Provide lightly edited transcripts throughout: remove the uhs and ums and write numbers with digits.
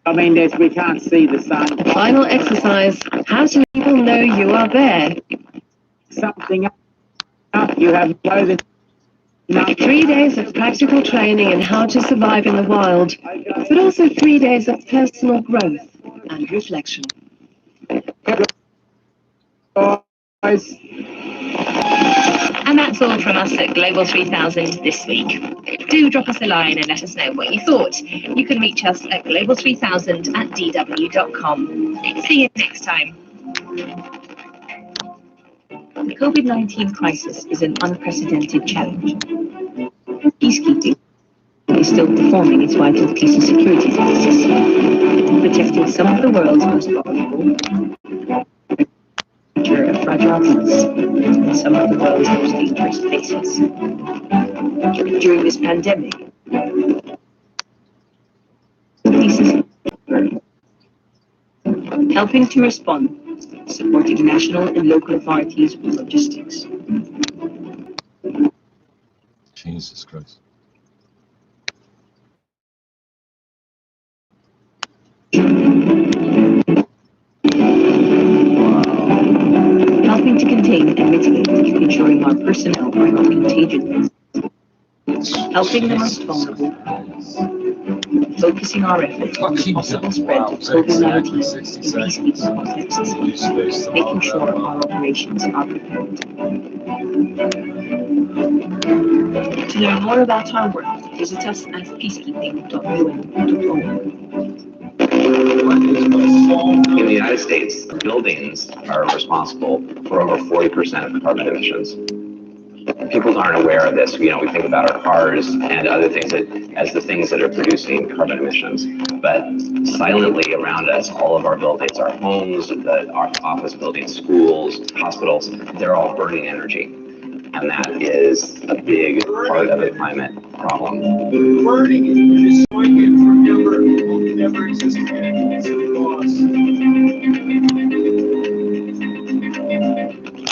I mean, we can't see the sun. Final exercise. How do people know you are there? Something up. You have clothing. 3 days of practical training in how to survive in the wild, but also 3 days of personal growth and reflection. And that's all from us at Global 3000 this week. Do drop us a line and let us know what you thought. You can reach us at global3000@dw.com. See you next time. The COVID-19 crisis is an unprecedented challenge. Peacekeeping is still performing its vital peace and security tasks, protecting some of the world's most vulnerable, fragile peace, and some of the world's most dangerous places. During this pandemic, peace is helping to respond, supporting national and local authorities with logistics. Jesus Christ. Helping to contain and mitigate, ensuring our personnel are not contagion, helping the most vulnerable, focusing our efforts on the possible spread of COVID-19 in peacekeeping contexts, making sure our operations are prepared. To learn more about our work, visit us at peacekeeping.un.org. In the United States, buildings are responsible for over 40% of carbon emissions. People aren't aware of this. You know, we think about our cars and other things as the things that are producing carbon emissions. But silently around us, all of our buildings, our homes, our office buildings, schools, hospitals, they're all burning energy. And that is a big part of the climate problem. Burning it, destroying it forever, will never exist again. It's a loss.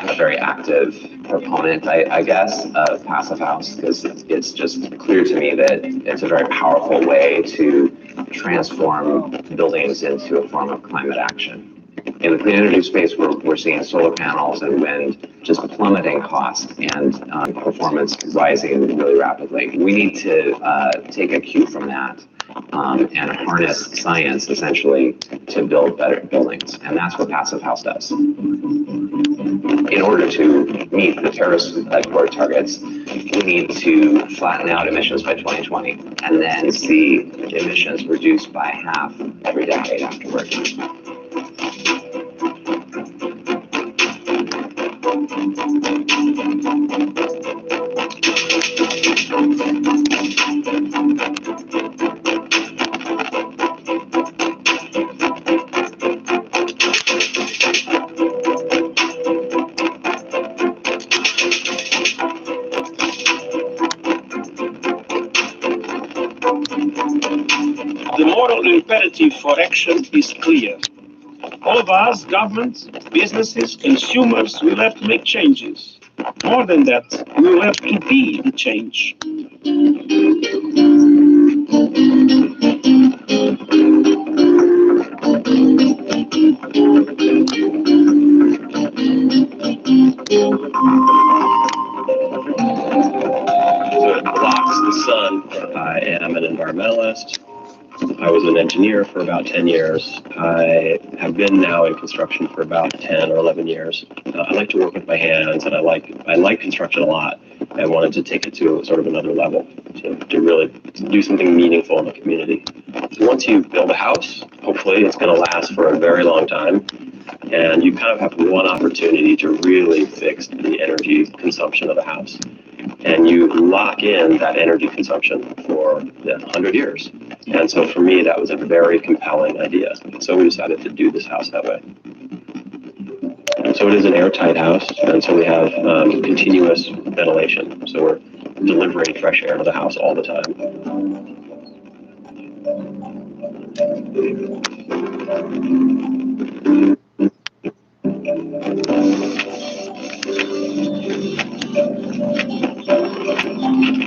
I'm a very active proponent, I guess, of Passive House, because it's just clear to me that it's a very powerful way to transform buildings into a form of climate action. In the clean energy space, we're seeing solar panels and wind just plummeting costs and performance rising really rapidly. We need to take a cue from that and harness science, essentially, to build better buildings. And that's what Passive House does. In order to meet the Paris Accord targets, we need to flatten out emissions by 2020 and then see emissions reduced by half every decade afterward. The moral imperative for action is clear. All of us, governments, businesses, consumers, will have to make changes. More than that, we will have to be the change. So it blocks the sun. I am an environmentalist. I was an engineer for about 10 years. I have been now in construction for about 10 or 11 years. I like to work with my hands, and I like construction a lot. I wanted to take it to sort of another level, to really do something meaningful in the community. Once you build a house, hopefully it's going to last for a very long time, and you kind of have one opportunity to really fix the energy consumption of the house. And you lock in that energy consumption for 100 years. And so for me, that was a very compelling idea. So we decided to do this house that way. So it is an airtight house, and so we have continuous ventilation. So we're delivering fresh air to the house all the time.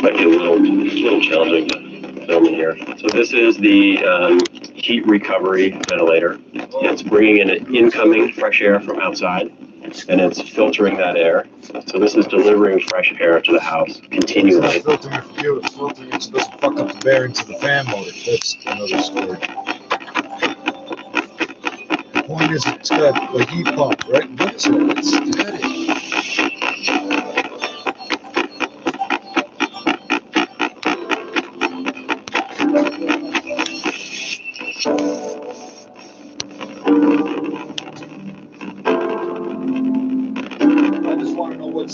Might be a little challenging to film in here. So this is the heat recovery ventilator. It's bringing in incoming fresh air from outside, and it's filtering that air. So this is delivering fresh air to the house continually. It's not filtering for you, it's filtering it so it doesn't fuck up the bearings of the fan motor. That's another story. The point is, it's got a heat pump, right? What is it? It's got it.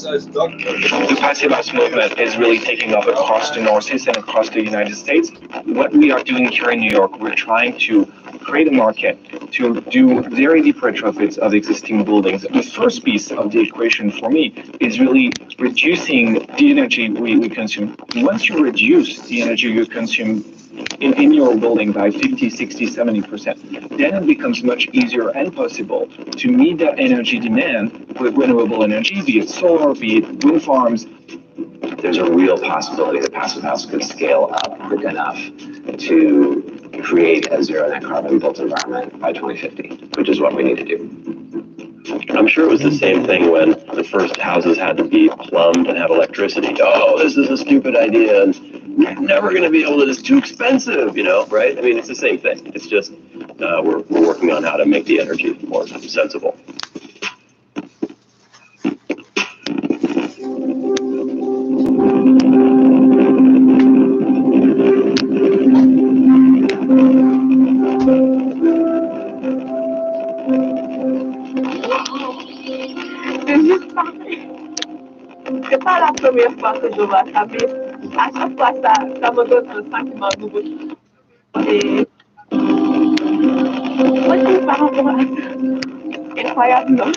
The passive house movement is really taking off across the Northeast and across the United States. What we are doing here in New York, we're trying to create a market to do very deep retrofits of existing buildings. The first piece of the equation for me is really reducing the energy we consume. Once you reduce the energy you consume in your building by 50, 60, 70%, then it becomes much easier and possible to meet that energy demand with renewable energy, be it solar, be it wind farms. There's a real possibility that Passive House could scale up quick enough to create a zero net carbon built environment by 2050, which is what we need to do. I'm sure it was the same thing when the first houses had to be plumbed and have electricity. Oh, this is a stupid idea, and we're never going to be able to, it's too expensive, right? I mean, it's the same thing. It's just we're working on how to make the energy more sensible. C'est pas la première fois que je vois ça, mais à chaque fois, ça me donne un sentiment nouveau. Et moi, je par rapport à ça, incroyable, non?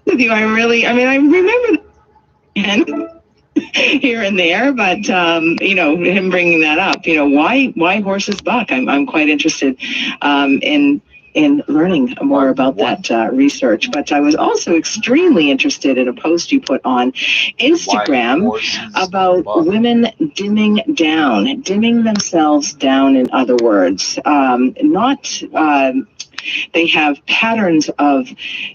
With you, I remember here and there, but him bringing that up, why horses buck? I'm quite interested in learning more about that research. But I was also extremely interested in a post you put on Instagram about women dimming themselves down. In other words, they have patterns of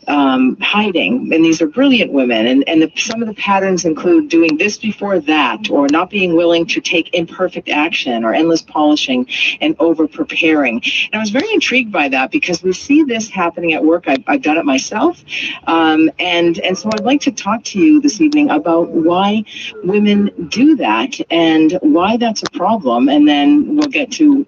hiding, and these are brilliant women, and some of the patterns include doing this before that, or not being willing to take imperfect action, or endless polishing and over preparing. And I was very intrigued by that because we see this happening at work. I've done it myself, and so I'd like to talk to you this evening about why women do that and why that's a problem, and then we'll get to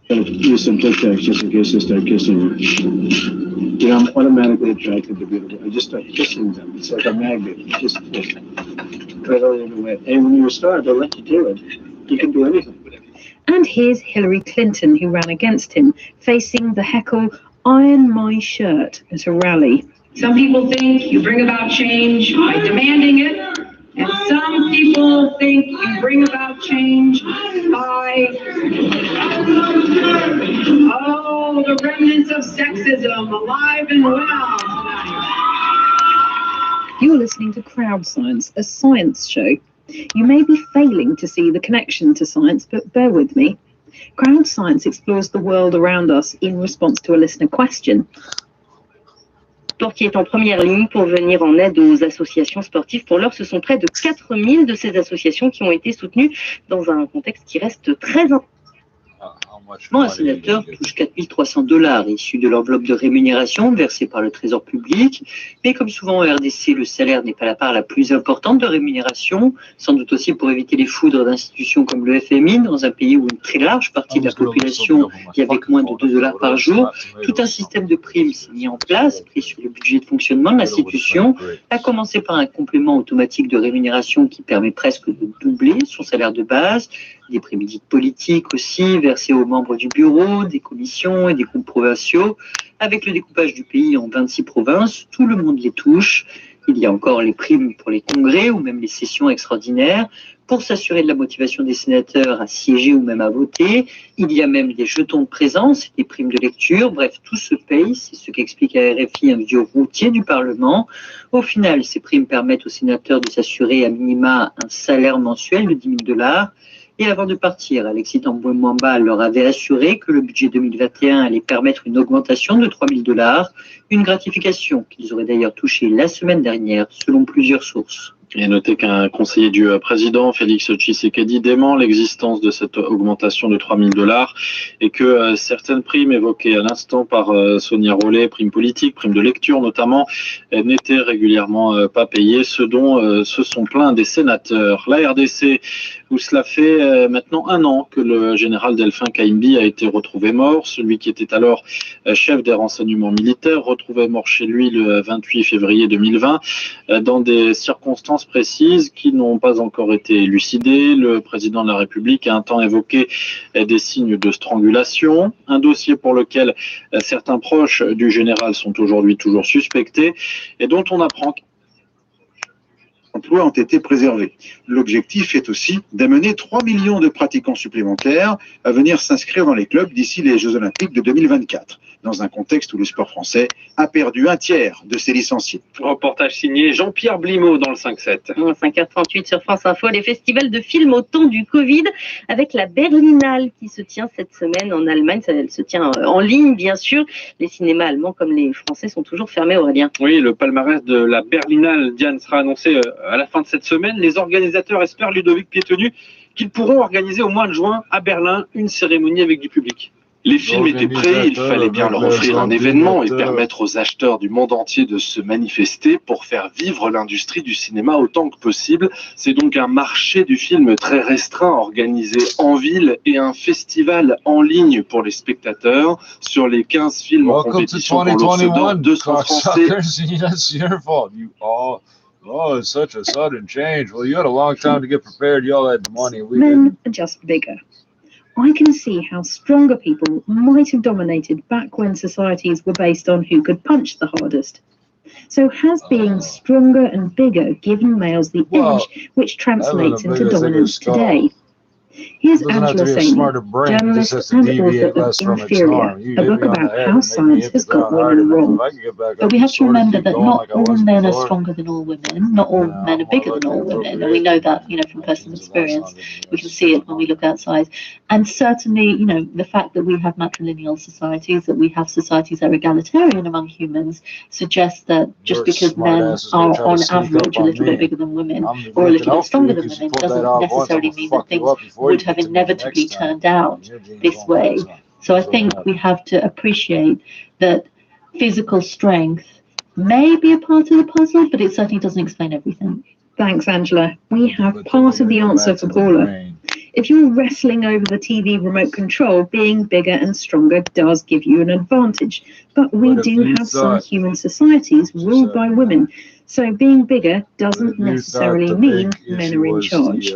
use some Tic Tacs just in case they start kissing you. I'm automatically attracted to beautiful. I just start kissing them. It's like a magnet. You just pedal it away. And when you're a star, they'll let you do it. You can do anything. And here's Hillary Clinton, who ran against him, facing the heckle, "Iron my shirt" at a rally. Some people think you bring about change by demanding it, and some people think you bring about change by, the remnants of sexism alive and well. You're listening to Crowd Science, a science show. You may be failing to see the connection to science, but bear with me. Crowd Science explores the world around us in response to a listener question. Qui est en première ligne pour venir en aide aux associations sportives. Pour l'heure, ce sont près de 4000 de ces associations qui ont été soutenues dans un contexte qui reste très important. Un sénateur touche $4 300 issus de l'enveloppe de rémunération versée par le Trésor public. Mais comme souvent en RDC, le salaire n'est pas la part la plus importante de rémunération, sans doute aussi pour éviter les foudres d'institutions comme le FMI, dans un pays où une très large partie de la population vit avec moins de $2 par jour. Tout un système de primes s'est mis en place, pris sur le budget de fonctionnement de l'institution, à commencer par un complément automatique de rémunération qui permet presque de doubler son salaire de base, des primes dites politiques aussi, versées aux membres du bureau, des commissions et des groupes provinciaux. Avec le découpage du pays en 26 provinces, tout le monde les touche. Il y a encore les primes pour les congrès ou même les sessions extraordinaires. pour s'assurer de la motivation des sénateurs à siéger ou même à voter. Il y a même des jetons de présence, des primes de lecture, bref, tout se paye, c'est ce qu'explique à RFI un vieux routier du Parlement. Au final, ces primes permettent aux sénateurs de s'assurer à minima un salaire mensuel de 10 000 $. Et avant de partir, Alexis Tambwe-Mwamba leur avait assuré que le budget 2021 allait permettre une augmentation de 3 000 $, une gratification qu'ils auraient d'ailleurs touchée la semaine dernière, selon plusieurs sources. Et notez qu'un conseiller du président, Félix Tshisekedi, dément l'existence de cette augmentation de 3 000 $, et que certaines primes évoquées à l'instant par Sonia Rollet, primes politiques, primes de lecture notamment, n'étaient régulièrement pas payées, ce dont se sont plaints des sénateurs. La RDC, où cela fait maintenant 1 an que le général Delphin Kaimbi a été retrouvé mort, celui qui était alors chef des renseignements militaires, retrouvé mort chez lui le 28 février 2020, dans des circonstances précises qui n'ont pas encore été élucidées. Le président de la République a un temps évoqué des signes de strangulation, un dossier pour lequel certains proches du général sont aujourd'hui toujours suspectés et dont on apprend emplois ont été préservés. L'objectif est aussi d'amener 3 millions de pratiquants supplémentaires à venir s'inscrire dans les clubs d'ici les Jeux Olympiques de 2024, dans un contexte où le sport français a perdu 1/3 de ses licenciés. Reportage signé Jean-Pierre Blimaud dans le 5-7. 5h38 sur France Info, les festivals de films au temps du Covid, avec la Berlinale qui se tient cette semaine en Allemagne. Elle se tient en ligne, bien sûr. Les cinémas allemands comme les français sont toujours fermés, Aurélien. Oui, le palmarès de la Berlinale, Diane, sera annoncé à la fin de cette semaine. Les organisateurs espèrent, Ludovic Piétenu, qu'ils pourront organiser au mois de juin à Berlin une cérémonie avec du public. Les films étaient prêts, il fallait bien leur offrir un événement et permettre aux acheteurs du monde entier de se manifester pour faire vivre l'industrie du cinéma autant que possible. C'est donc un marché du film très restreint organisé en ville et un festival en ligne pour les spectateurs. Sur les 15 films en compétition pour l'Ours d'Or, 200 Français. That's your fault. Oh, it's such a sudden change. Well, you had a long time to get prepared. Y'all had the money. We didn't. Men are just bigger. I can see how stronger people might have dominated back when societies were based on who could punch the hardest. So has being stronger and bigger given males the edge which translates into dominance today? Here's Angela saying, journalist and author of Inferior, a book about how science has got women wrong. But we have to remember that not all men are stronger than all women, not all men are bigger than all women, and we know that, from personal experience. We can see it when we look outside. And certainly, the fact that we have matrilineal societies, that we have societies that are egalitarian among humans, suggests that just because men are on average a little bit bigger than women or a little bit stronger than women doesn't necessarily mean that things would have inevitably turned out this way. So I think we have to appreciate that physical strength may be a part of the puzzle, but it certainly doesn't explain everything. Thanks, Angela. We have part of the answer for Paula. If you're wrestling over the TV remote control, being bigger and stronger does give you an advantage. But we do have some human societies ruled by women. So being bigger doesn't necessarily mean men are in charge.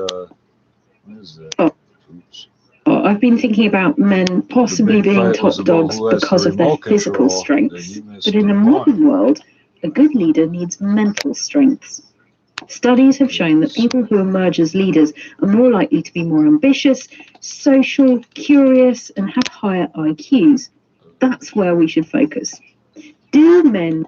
I've been thinking about men possibly being top dogs because of their physical strengths. But in a modern world, a good leader needs mental strengths. Studies have shown that people who emerge as leaders are more likely to be more ambitious, social, curious, and have higher IQs. That's where we should focus. Do men...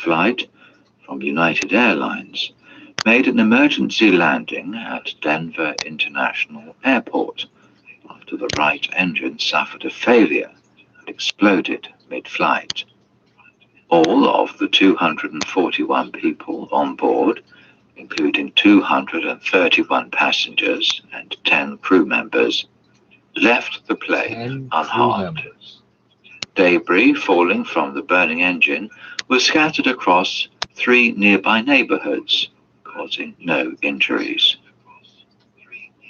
flight from United Airlines made an emergency landing at Denver International Airport after the right engine suffered a failure and exploded mid-flight. All of the 241 people on board, including 231 passengers and 10 crew members, left the plane unharmed. Debris falling from the burning engine was scattered across 3 nearby neighborhoods, causing no injuries.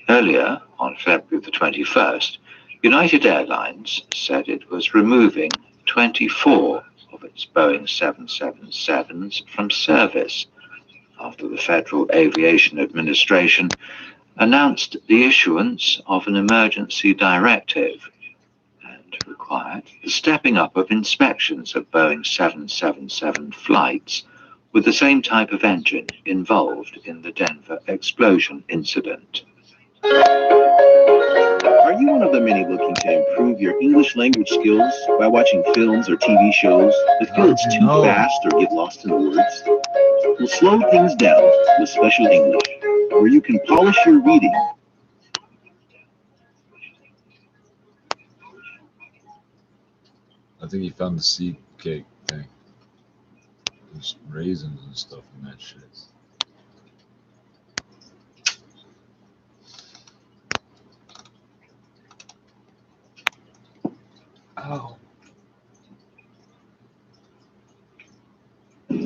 Earlier, on February the 21st, United Airlines said it was removing 24 of its Boeing 777s from service after the Federal Aviation Administration announced the issuance of an emergency directive and required the stepping up of inspections of Boeing 777 flights with the same type of engine involved in the Denver explosion incident. Are you one of the many looking to improve your English language skills by watching films or TV shows that feel it's too fast or get lost in the words? Well, slow things down with Special English, where you can polish your reading. I think he found the seed cake thing. There's raisins and stuff in that shit. Ow.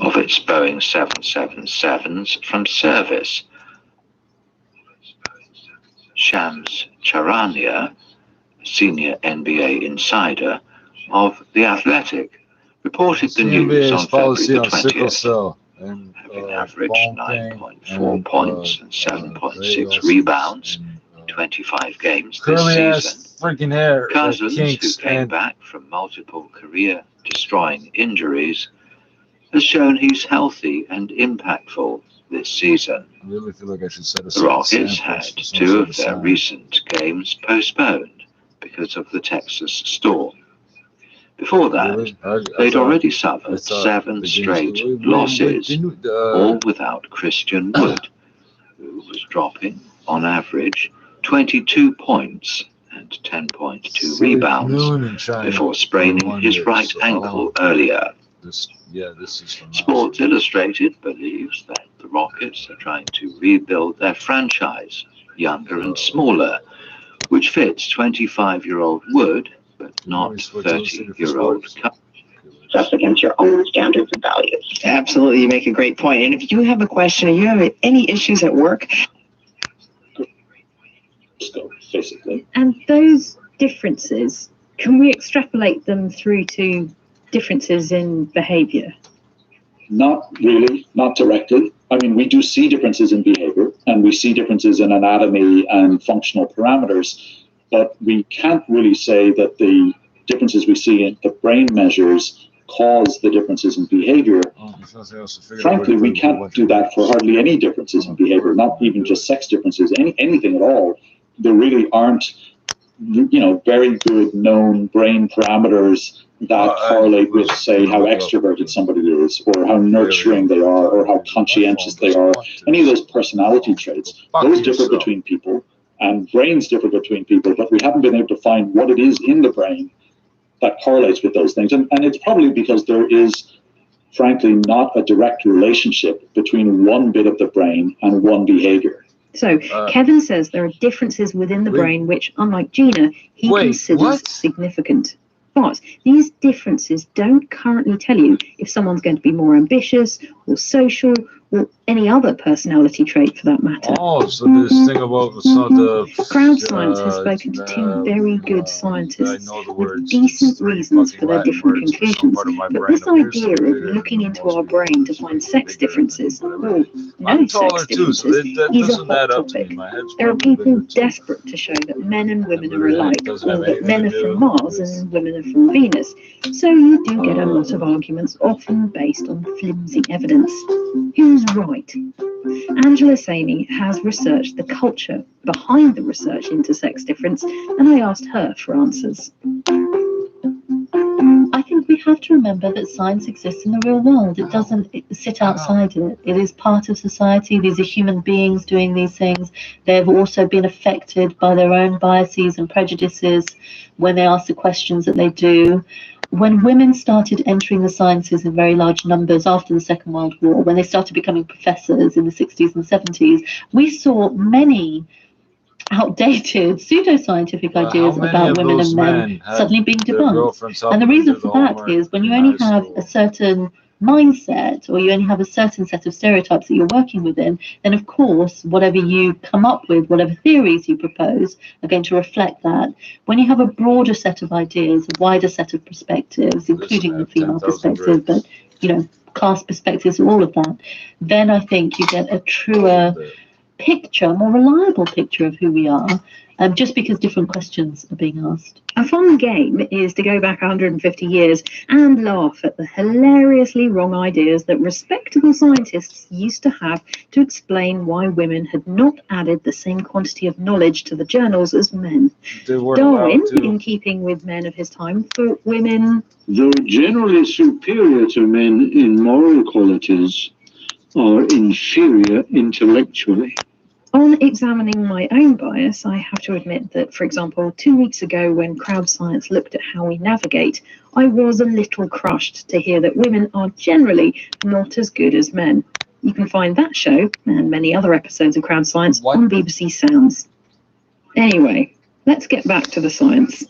Of its Boeing 777s from service. Shams Charania, senior NBA insider of The Athletic, reported the news on February the 20th. Having averaged 9.4 points and 7.6 rebounds in 25 games this season. Freaking hair. Cousins, who came back from multiple career-destroying injuries, has shown he's healthy and impactful this season. I really feel like I should set The Rockets had 2 of their recent games postponed because of the Texas storm. Before that, they'd already suffered 7 straight losses, all without Christian Wood, who was dropping, on average, 22 points and 10.2 rebounds before spraining his right ankle earlier. Sports Illustrated believes that the Rockets are trying to rebuild their franchise, younger and smaller, which fits 25-year-old Wood, but not 30-year-old Just against your own standards and values. Absolutely, you make a great point. And if you have a question or you have any issues at work, basically. And those differences, can we extrapolate them through to differences in behavior? Not really, not directly. I mean, we do see differences in behavior and we see differences in anatomy and functional parameters, but we can't really say that the differences we see in the brain measures cause the differences in behavior. Frankly, we can't do that for hardly any differences in behavior, not even just sex differences, anything at all. There really aren't, very good known brain parameters that correlate with, say, how extroverted somebody is, or how nurturing they are, or how conscientious they are. Any of those personality traits, those differ between people, and brains differ between people, but we haven't been able to find what it is in the brain that correlates with those things. And it's probably because there is, frankly, not a direct relationship between one bit of the brain and one behavior. So Kevin says there are differences within the brain which, unlike Gina, he considers significant. But these differences don't currently tell you if someone's going to be more ambitious or social or any other personality trait for that matter. Oh, so this thing about Crowd Science has spoken to 2 very good scientists with decent reasons for their different conclusions. But this idea of looking into our brain to find sex differences, or no sex differences, is a hot topic. There are people desperate to show that men and women are alike, or that men are from Mars and women are from Venus. So you do get a lot of arguments, often based on flimsy evidence. Who's right? Angela Saini has researched the culture behind the research into sex difference, and I asked her for answers. I think we have to remember that science exists in the real world. It doesn't sit outside it. It is part of society. These are human beings doing these things. They've also been affected by their own biases and prejudices when they ask the questions that they do. When women started entering the sciences in very large numbers after the Second World War, when they started becoming professors in the 60s and 70s, we saw many outdated pseudoscientific ideas about women and men suddenly being debunked. And the reason for that is when you only have a certain mindset, or you only have a certain set of stereotypes that you're working within, then of course whatever you come up with, whatever theories you propose, are going to reflect that. When you have a broader set of ideas, a wider set of perspectives, including the female perspective, but class perspectives, all of that, then I think you get a truer picture, more reliable picture of who we are, just because different questions are being asked. A fun game is to go back 150 years and laugh at the hilariously wrong ideas that respectable scientists used to have to explain why women had not added the same quantity of knowledge to the journals as men. Darwin, in keeping with men of his time, thought women, though generally superior to men in moral qualities, are inferior intellectually. On examining my own bias, I have to admit that, for example, 2 weeks ago when Crowd Science looked at how we navigate, I was a little crushed to hear that women are generally not as good as men. You can find that show and many other episodes of Crowd Science on BBC Sounds. Anyway, let's get back to the science.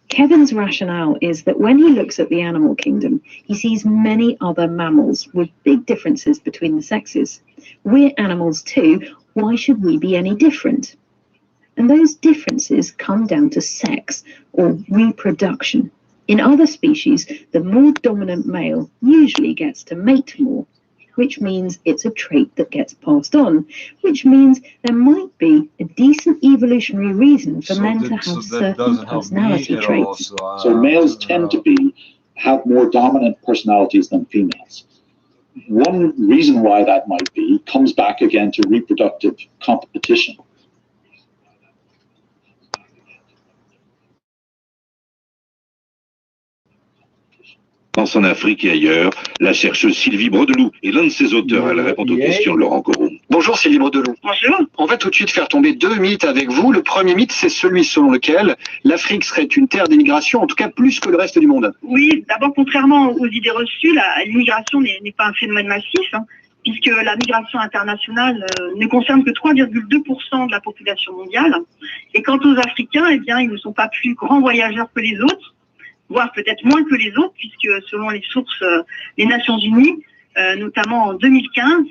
Kevin's rationale is that when he looks at the animal kingdom, he sees many other mammals with big differences between the sexes. We're animals too. Why should we be any different? And those differences come down to sex or reproduction. In other species, the more dominant male usually gets to mate more, which means it's a trait that gets passed on, which means there might be a decent evolutionary reason for men to have certain personality traits. So males tend to have more dominant personalities than females. One reason why that might be comes back again to reproductive competition. En Afrique et ailleurs, la chercheuse Sylvie Brodeloup est l'un de ses auteurs. Elle répond aux questions de Laurent Coron. Bonjour Sylvie Brodeloup. Bonjour. On va tout de suite faire tomber deux mythes avec vous. Le premier mythe, c'est celui selon lequel l'Afrique serait une terre d'immigration, en tout cas plus que le reste du monde. Oui, d'abord, contrairement aux idées reçues, l'immigration n'est pas un phénomène massif, puisque la migration internationale ne concerne que 3,2% de la population mondiale. Et quant aux Africains, eh bien, ils ne sont pas plus grands voyageurs que les autres, voire peut-être moins que les autres, puisque selon les sources des Nations Unies, notamment en 2015,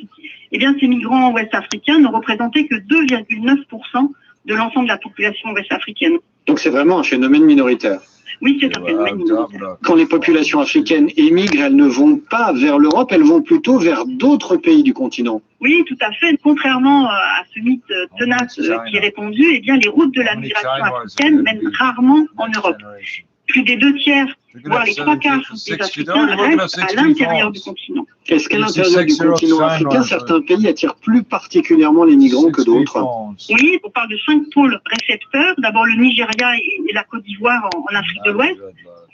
eh bien, ces migrants ouest-africains ne représentaient que 2,9% de l'ensemble de la population ouest-africaine. Donc c'est vraiment un phénomène minoritaire. Oui, c'est un phénomène minoritaire. Quand les populations africaines émigrent, elles ne vont pas vers l'Europe, elles vont plutôt vers d'autres pays du continent. Oui, tout à fait. Contrairement à ce mythe tenace qui est répandu, eh bien, les routes de la migration africaine mènent rarement en Europe. Plus des 2 tiers, voire les 3 quarts des Africains restent à l'intérieur du continent. Est-ce qu'à l'intérieur du continent africain, certains pays attirent plus particulièrement les migrants que d'autres? Oui, on parle de 5 pôles récepteurs. D'abord le Nigeria et la Côte d'Ivoire en Afrique de l'Ouest.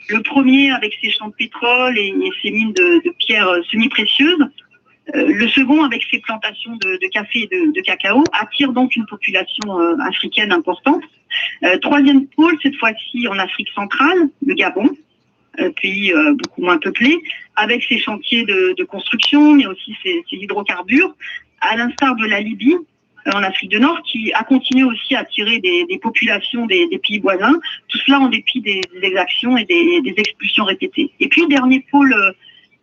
Le premier avec ses champs de pétrole et ses mines de pierres semi-précieuses. Le second, avec ses plantations de café et de cacao, attire donc une population africaine importante. Troisième pôle, cette fois-ci en Afrique centrale, le Gabon, pays beaucoup moins peuplé, avec ses chantiers de construction, mais aussi ses hydrocarbures, à l'instar de la Libye, en Afrique du Nord, qui a continué aussi à attirer des populations des pays voisins, tout cela en dépit des exactions et des expulsions répétées. Et puis, dernier pôle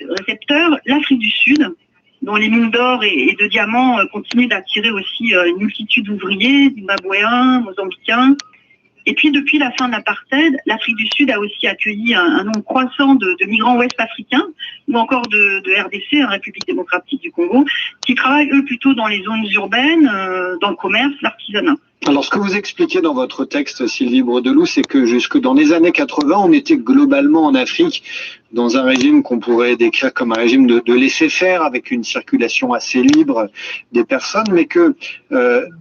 récepteur, l'Afrique du Sud, dont les mines d'or et de diamants continuent d'attirer aussi une multitude d'ouvriers, zimbabwéens, mozambicains. Et puis, depuis la fin de l'apartheid, l'Afrique du Sud a aussi accueilli un nombre croissant de migrants ouest-africains ou encore de RDC, République démocratique du Congo, qui travaillent, eux, plutôt dans les zones urbaines, dans le commerce, l'artisanat. Alors, ce que vous expliquez dans votre texte, Sylvie Brodeloup, c'est que jusque dans les années 80, on était globalement en Afrique dans un régime qu'on pourrait décrire comme un régime de laisser-faire, avec une circulation assez libre des personnes, mais que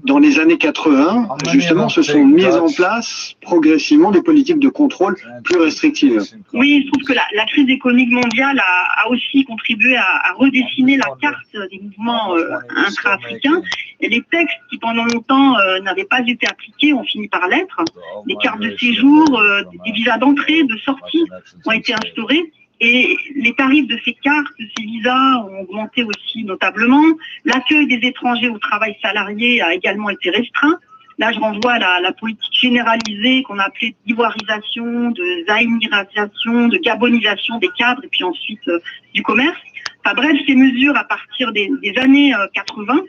dans les années 80, justement, se sont mises en place progressivement des politiques de contrôle plus restrictives. Oui, je trouve que la crise économique mondiale a aussi contribué à redessiner la carte des mouvements intra-africains. Et les textes qui, pendant longtemps, n'avaient pas été appliqués ont fini par l'être. Des cartes de séjour, des visas d'entrée, de sortie ont été instaurés. Et les tarifs de ces cartes, de ces visas ont augmenté aussi notablement. L'accueil des étrangers au travail salarié a également été restreint. Là, je renvoie à la politique généralisée qu'on a appelée d'ivoirisation, de zaïnirisation, de gabonisation des cadres et puis ensuite du commerce. Enfin bref, ces mesures à partir des années 80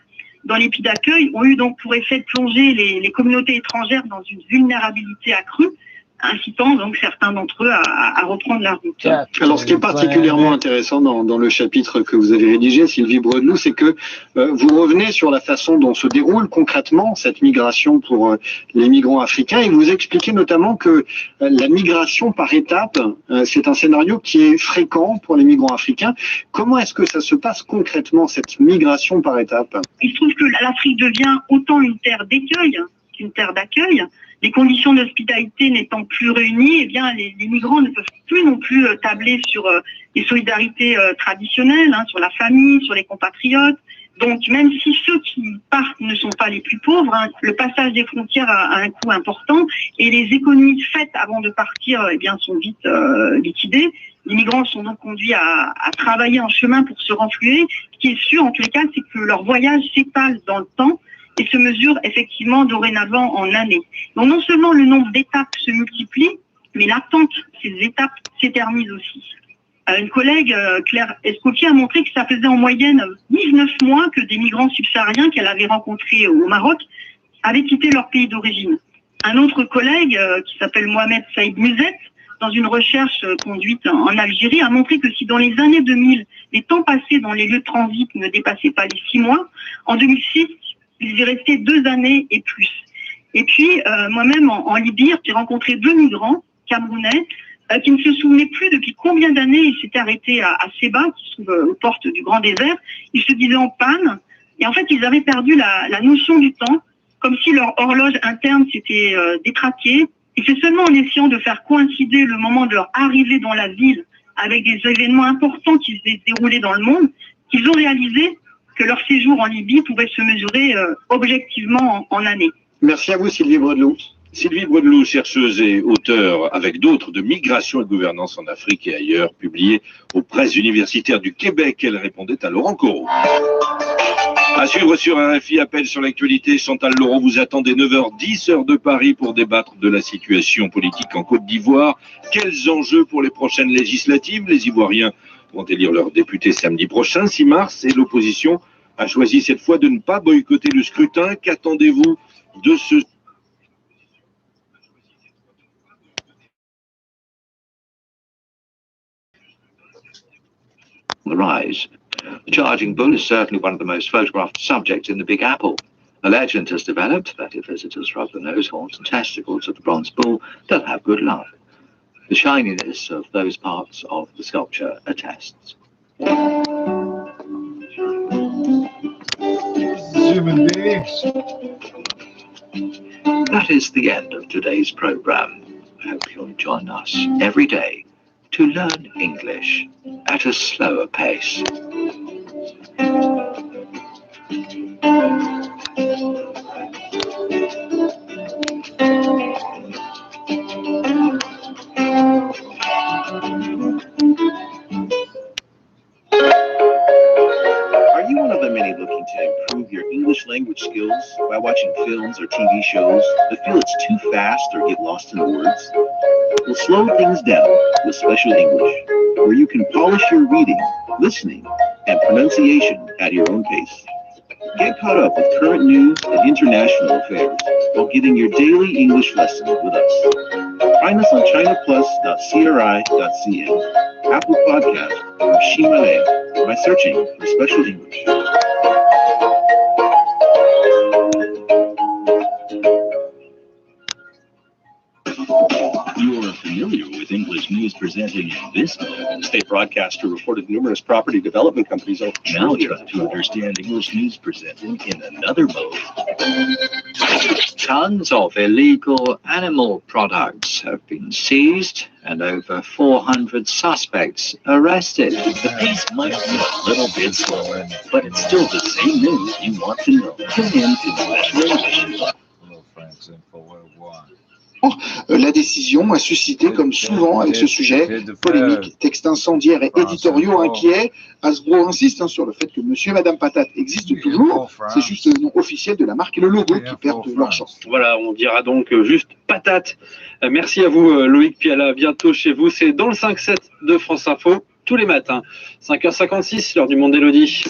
dans les pays d'accueil ont eu donc pour effet de plonger les communautés étrangères dans une vulnérabilité accrue, incitant donc certains d'entre eux à reprendre la route. Alors, ce qui est particulièrement intéressant dans le chapitre que vous avez rédigé, Sylvie Bredeloup, c'est que vous revenez sur la façon dont se déroule concrètement cette migration pour les migrants africains, et vous expliquez notamment que la migration par étapes, c'est un scénario qui est fréquent pour les migrants africains. Comment est-ce que ça se passe concrètement, cette migration par étapes? Il se trouve que l'Afrique devient autant une terre d'écueil qu'une terre d'accueil. Les conditions d'hospitalité n'étant plus réunies, eh bien, les migrants ne peuvent plus non plus tabler sur les solidarités traditionnelles, sur la famille, sur les compatriotes. Donc, même si ceux qui partent ne sont pas les plus pauvres, le passage des frontières a un coût important et les économies faites avant de partir, eh bien, sont vite liquidées. Les migrants sont donc conduits à travailler en chemin pour se renflouer. Ce qui est sûr, en tous les cas, c'est que leur voyage s'étale dans le temps et se mesure effectivement dorénavant en années. Donc non seulement le nombre d'étapes se multiplie, mais l'attente de ces étapes s'éternise aussi. Une collègue, Claire Escoquier, a montré que ça faisait en moyenne 19 mois que des migrants subsahariens qu'elle avait rencontrés au Maroc avaient quitté leur pays d'origine. Un autre collègue, qui s'appelle Mohamed Saïd Muzet, dans une recherche conduite en Algérie, a montré que si dans les années 2000, les temps passés dans les lieux de transit ne dépassaient pas les 6 mois, en 2006, ils y restaient 2 années et plus. Et puis, moi-même, en Libye, j'ai rencontré 2 migrants camerounais qui ne se souvenaient plus depuis combien d'années ils s'étaient arrêtés à Seba, qui se trouve aux portes du Grand Désert. Ils se disaient en panne. Et en fait, ils avaient perdu la notion du temps, comme si leur horloge interne s'était détraquée. Et c'est seulement en essayant de faire coïncider le moment de leur arrivée dans la ville avec des événements importants qui se déroulaient dans le monde qu'ils ont réalisé que leur séjour en Libye pouvait se mesurer objectivement en années. Merci à vous, Sylvie Bredeloup. Sylvie Bredeloup, chercheuse et auteure avec d'autres de migration et de gouvernance en Afrique et ailleurs, publiée aux presses universitaires du Québec. Elle répondait à Laurent Corot. À suivre sur RFI, appel sur l'actualité. Chantal Laurent vous attend dès 9h10, heure de Paris, pour débattre de la situation politique en Côte d'Ivoire. Quels enjeux pour les prochaines législatives? Les Ivoiriens vont élire leurs députés samedi prochain, 6 mars, et l'opposition a choisi cette fois de ne pas boycotter le scrutin. Qu'attendez-vous de ce the rise. The charging bull is certainly one of the most photographed subjects in the Big Apple. A legend has developed that if visitors rub the nose, horns and testicles of the bronze bull, they'll have good luck. The shininess of those parts of the sculpture attests. Human beings. That is the end of today's program. I hope you'll join us every day to learn English at a slower pace. Are you one of the many looking to improve your English language skills by watching films or TV shows that feel it's too fast or get lost in the words? We'll slow things down with Special English, where you can polish your reading, listening, and pronunciation at your own pace. Get caught up with current news and international affairs while getting your daily English lesson with us. Find us on chinaplus.cri.cn, Apple Podcast, or Himalaya by searching for Special English. You are familiar with English news presenting in this mode. State broadcaster reported numerous property development companies are now trying to understand English news presenting in another mode. Tons of illegal animal products have been seized and over 400 suspects arrested. The pace might be a little bit slower, but it's still the same news you want to know. Tune in to Special English. La décision a suscité, comme souvent avec ce sujet, polémique, texte incendiaire et éditoriaux inquiets. Hasbro insiste sur le fait que Monsieur et Madame Patate existent toujours. C'est juste le nom officiel de la marque et le logo qui perdent leur chance. Voilà, on dira donc juste patate. Merci à vous, Loïc Piala. À bientôt chez vous. C'est dans le 5-7 de France Info. tous les matins. 5h56, l'heure du monde d'Élodie.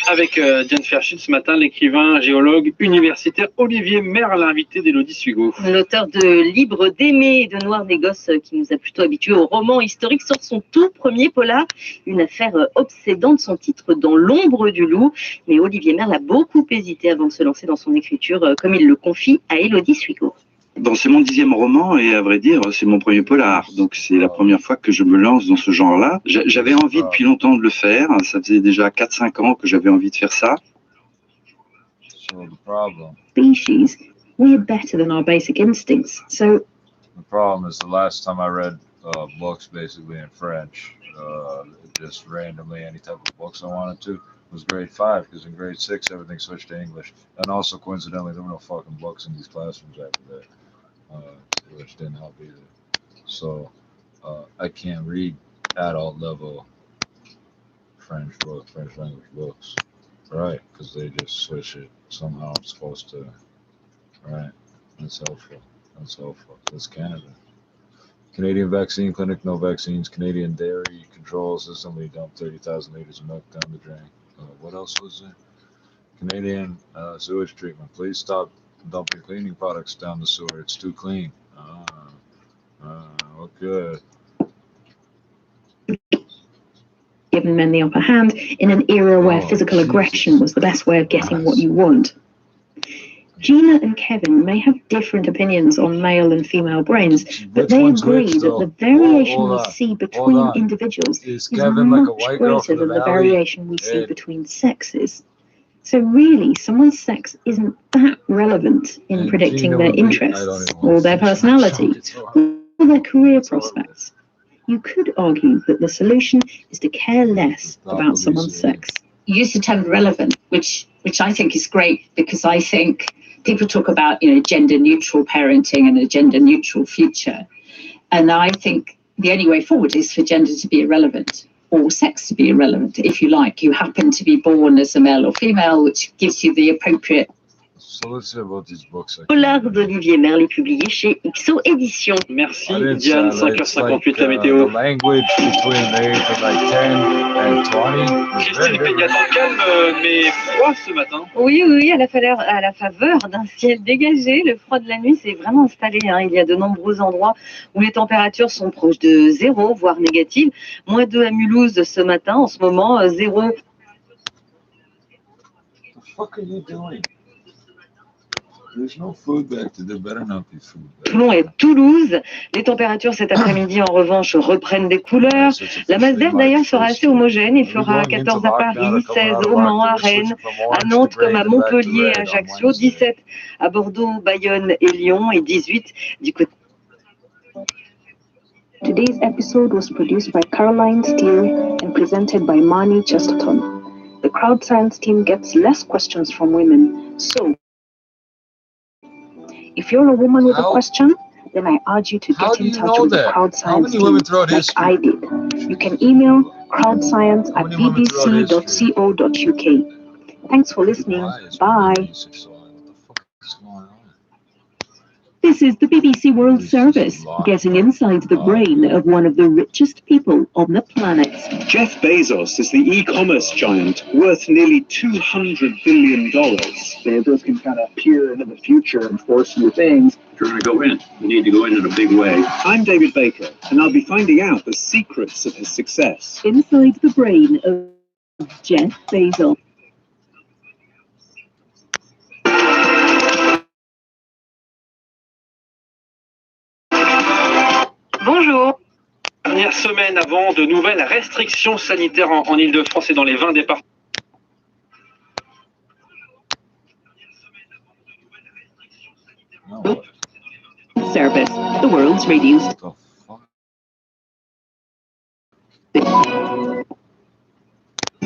Avec Diane Ferchit ce matin, l'écrivain géologue universitaire Olivier Merle, l'invité d'Élodie Sugo. L'auteur de Libre d'aimer et de Noir négoce, qui nous a plutôt habitués au roman historique, sort son tout premier polar, une affaire obsédante, son titre Dans l'ombre du loup. Mais Olivier Merle a beaucoup hésité avant de se lancer dans son écriture, comme il le confie à Élodie Sugo. Bon, c'est mon 10e roman et à vrai dire, c'est mon premier polar. Donc c'est la première fois que je me lance dans ce genre-là. J'avais envie depuis longtemps de le faire. Ça faisait déjà 4-5 ans que j'avais envie de faire ça. Species, we are better than our basic instincts. So the problem is the last time I read books basically in French, just randomly any type of books I wanted to, was grade 5, because in grade 6 everything switched to English. And also coincidentally there were no fucking books in these classrooms after that. Which didn't help either. So I can't read adult level French language books, right? Because they just switch it somehow. I'm supposed to, right? That's helpful. That's Canada. Canadian vaccine clinic, no vaccines. Canadian dairy control system, we dump 30,000 liters of milk down the drain. What else was there? Canadian sewage treatment. Please stop dumping cleaning products down the sewer. It's too clean. Okay. given men the upper hand in an era where physical aggression was the best way of getting what you want. Gina and Kevin may have different opinions on male and female brains, but they agree that the variation we see between individuals is much greater than the variation we see between sexes. So really, someone's sex isn't that relevant in predicting their interests, or their personality, or their career prospects. You could argue that the solution is to care less about someone's sex. You use the term relevant, which I think is great, because I think people talk about, gender neutral parenting and a gender neutral future. And I think the only way forward is for gender to be irrelevant, or sex to be irrelevant, if you like. You happen to be born as a male or female, which gives you the appropriate. Polar d'Olivier Merle est publié chez XO Éditions. Merci Diane, 5h58 la météo. Christine Peña dans le calme, mais froid ce matin. Oui, à la faveur d'un ciel dégagé. Le froid de la nuit s'est vraiment installé. Il y a de nombreux endroits où les températures sont proches de 0, voire négatives. -2 à Mulhouse ce matin, en ce moment, 0. What the fuck are you doing? There's no food back there. There better not be food back there. Toulon et Toulouse. Les températures cet après-midi, en revanche, reprennent des couleurs. La masse d'air, d'ailleurs, sera assez homogène. Il fera 14 à Paris, 16 au Mans, à Rennes, à Nantes comme à Montpellier et Ajaccio, 17 à Bordeaux, Bayonne et Lyon et 18 du côté. Today's episode was produced by Caroline Steele and presented by Marnie Chesterton. The Crowd Science team gets less questions from women, so if you're a woman with a question, then I urge you to get in touch with the Crowd Science team like I did. You can email crowdscience@bbc.co.uk. Thanks for listening. Bye. This is the BBC World Service, getting inside the brain of one of the richest people on the planet. Jeff Bezos is the e-commerce giant, worth nearly $200 billion. Bezos can kind of peer into the future and force new things. If you're going to go in, you need to go in a big way. I'm David Baker, and I'll be finding out the secrets of his success. Inside the brain of Jeff Bezos. Bonjour. Dernière semaine avant de nouvelles restrictions sanitaires en Île-de-France et dans les 20 départements. Service, the world's radio.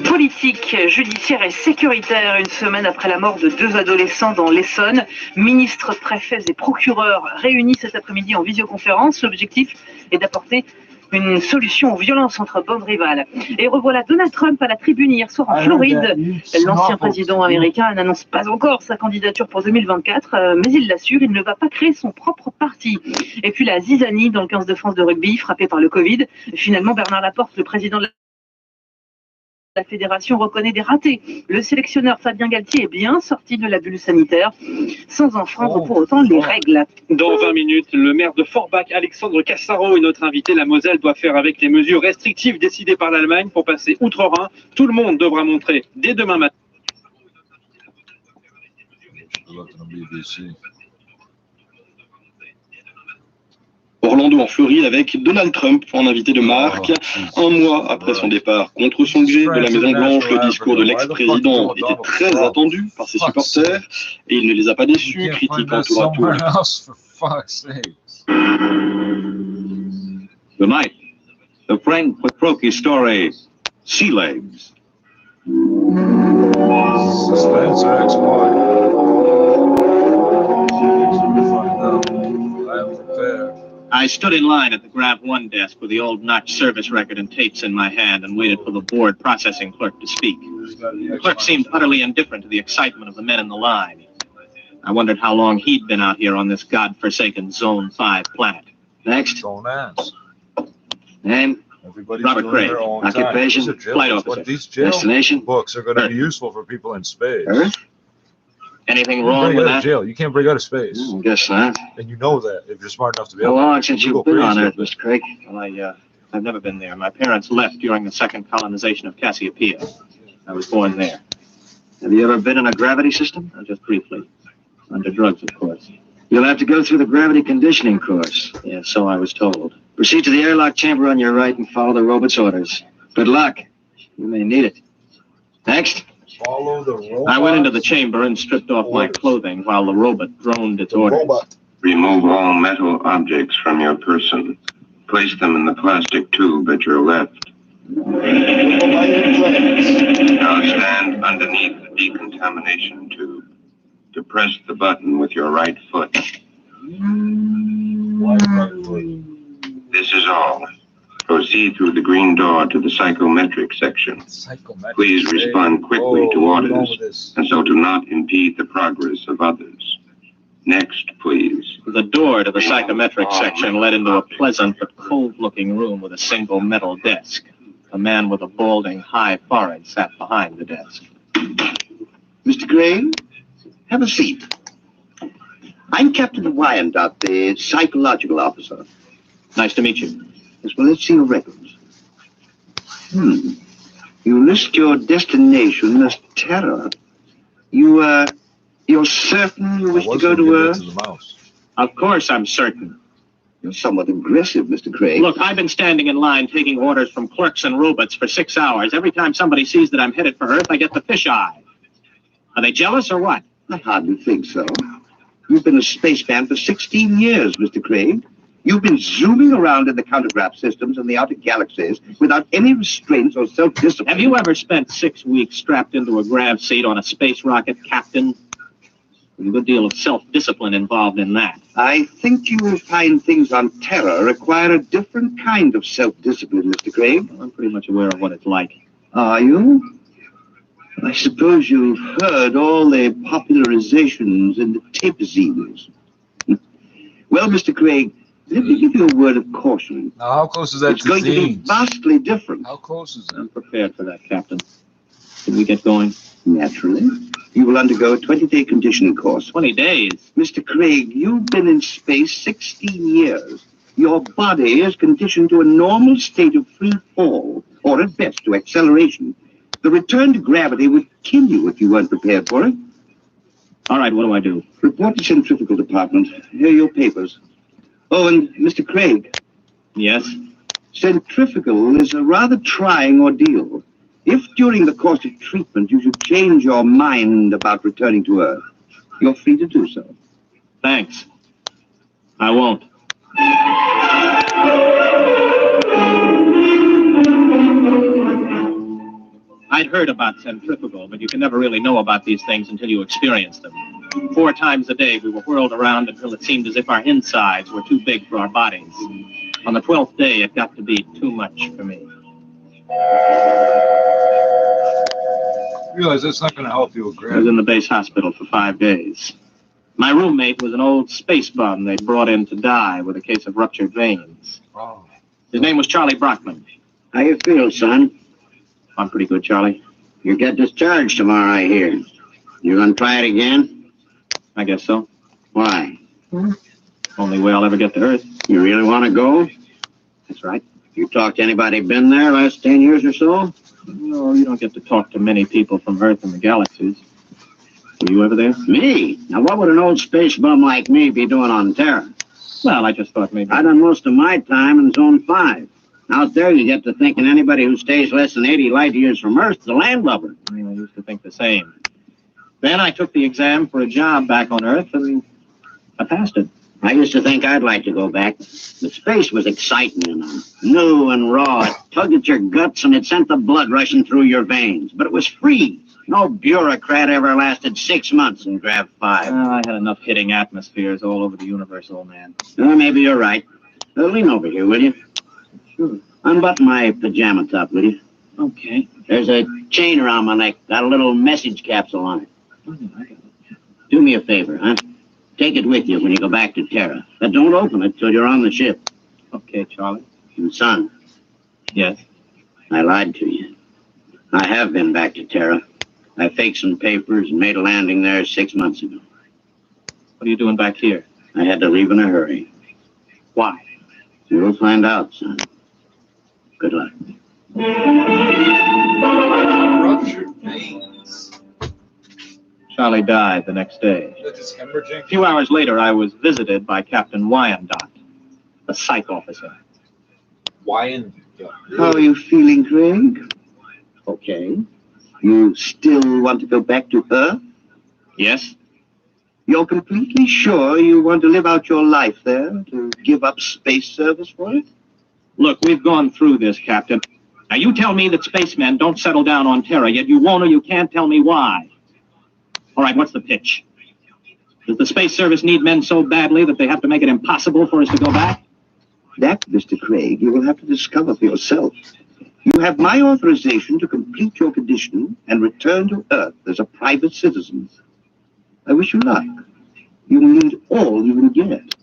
Politique, judiciaire et sécuritaire, une semaine après la mort de 2 adolescents dans l'Essonne. Ministres, préfets et procureurs réunis cet après-midi en visioconférence. L'objectif est d'apporter une solution aux violences entre bandes rivales. Et revoilà Donald Trump à la tribune hier soir en Floride. L'ancien président américain n'annonce pas encore sa candidature pour 2024, mais il l'assure, il ne va pas créer son propre parti. Et puis la zizanie dans le 15 de France de rugby, frappé par le Covid. Finalement, Bernard Laporte, le président de la fédération, reconnaît des ratés. Le sélectionneur Fabien Galtier est bien sorti de la bulle sanitaire, sans enfreindre pour autant les règles. Dans 20 minutes, le maire de Forbach, Alexandre Cassaro, est notre invité. La Moselle doit faire avec les mesures restrictives décidées par l'Allemagne pour passer outre-Rhin. Tout le monde devra montrer dès demain matin. Orlando en Floride avec Donald Trump en invité de marque. Un mois après son départ contre son gré de la Maison-Blanche, le discours de l'ex-président était très attendu par ses supporters et il ne les a pas déçus, critiquant tour à tour. Tonight, the Frank McCroky story, Sea Legs. Suspense or exploit? I stood in line at the Grab 1 desk with the old notch service record and tapes in my hand and waited for the board processing clerk to speak. The clerk seemed utterly indifferent to the excitement of the men in the line. I wondered how long he'd been out here on this godforsaken Zone 5 planet. Next. Name? Robert Craig. Occupation? Flight officer. These jail Destination? books are going to be useful for people in space. Earth? Anything wrong with that? Jail. You can't break out of space. I guess not. And you know that if you're smart enough to be How able to. long since you've been on Earth, Mr. Craig? Well, I've never been there. My parents left during the second colonization of Cassiopeia. I was born there. Have you ever been in a gravity system? Just briefly. Under drugs, of course. You'll have to go through the gravity conditioning course. Yes, so I was told. Proceed to the airlock chamber on your right and follow the robot's orders. Good luck. You may need it. Next. Follow the robot. I went into the chamber and stripped off my clothing while the robot droned its orders. Remove all metal objects from your person. Place them in the plastic tube at your left. Now stand underneath the decontamination tube. Depress the button with your right foot. This is all. Proceed through the green door to the psychometric section. Please respond quickly to orders, and so do not impede the progress of others. Next, please. The door to the psychometric section led into a pleasant but cold-looking room with a single metal desk. A man with a balding, high forehead sat behind the desk. Mr. Gray, have a seat. I'm Captain Wyandotte, the psychological officer. Nice to meet you. Yes, well, let's see your records. You list your destination as Terror. You're certain you wish to go to Earth? Of course I'm certain. You're somewhat aggressive, Mr. Craig. Look, I've been standing in line taking orders from clerks and robots for 6 hours. Every time somebody sees that I'm headed for Earth, I get the fisheye. Are they jealous or what? I hardly think so. You've been a spaceman for 16 years, Mr. Craig. You've been zooming around in the countergraph systems and the outer galaxies without any restraints or self-discipline. Have you ever spent 6 weeks strapped into a grav seat on a space rocket, Captain? There's a good deal of self-discipline involved in that. I think you will find things on Terror require a different kind of self-discipline, Mr. Craig. I'm pretty much aware of what it's like. Are you? I suppose you've heard all the popularizations in the tape zines. Well, Mr. Craig, let me give you a word of caution. Now, how close is that It's going to be vastly different. How close is that? I'm prepared for that, Captain. Can we get going? Naturally. You will undergo a 20-day conditioning course. 20 days? Mr. Craig, you've been in space 16 years. Your body is conditioned to a normal state of free fall, or at best to acceleration. The return to gravity would kill you if you weren't prepared for it. All right, what do I do? Report to Centrifugal Department. Here are your papers. Oh, and Mr. Craig. Yes? Centrifugal is a rather trying ordeal. If during the course of treatment you should change your mind about returning to Earth, you're free to do so. Thanks. I won't. I'd heard about centrifugal, but you can never really know about these things until you experience them. 4 times a day, we were whirled around until it seemed as if our insides were too big for our bodies. On the 12th day, it got to be too much for me. Realize that's not going to help you with I gravity. was in the base hospital for 5 days. My roommate was an old space bum they brought in to die with a case of ruptured veins. Oh. His name was Charlie Brockman. How you feel, son? I'm pretty good, Charlie. You get discharged tomorrow, I hear. You gonna try it again? I guess so. Why? Only way I'll ever get to Earth. You really want to go? That's right. You talked to anybody been there last 10 years or so? No, you don't get to talk to many people from Earth and the galaxies. Were you ever there? Me? Now, what would an old space bum like me be doing on Terra? Well, I just thought maybe... I done most of my time in Zone 5. Out there, you get to thinking anybody who stays less than 80 light years from Earth is a landlubber. I used to think the same. Then I took the exam for a job back on Earth, and I passed it. I used to think I'd like to go back. But space was exciting, you know. New and raw. It tugged at your guts and it sent the blood rushing through your veins. But it was free. No bureaucrat ever lasted 6 months in Grav 5. I had enough hitting atmospheres all over the universe, old man. Well, maybe you're right. Lean over here, will you? Sure. Unbutton my pajama top, will you? Okay. There's a chain around my neck. Got a little message capsule on it. Do me a favor, huh? Take it with you when you go back to Terra. But don't open it till you're on the ship. Okay, Charlie. And son. Yes? I lied to you. I have been back to Terra. I faked some papers and made a landing there 6 months ago. What are you doing back here? I had to leave in a hurry. Why? You'll find out, son. Good luck. Ruptured veins. Charlie died the next day. That is hemorrhaging. A few hours later, I was visited by Captain Wyandotte, the psych officer. Wyandotte. How are you feeling, Craig? Okay. You still want to go back to Earth? Yes? You're completely sure you want to live out your life there, to give up space service for it? Look, we've gone through this, Captain. Now, you tell me that spacemen don't settle down on Terra, yet you won't or you can't tell me why. All right, what's the pitch? Does the Space Service need men so badly that they have to make it impossible for us to go back? That, Mr. Craig, you will have to discover for yourself. You have my authorization to complete your condition and return to Earth as a private citizen. I wish you luck. You will need all you can get.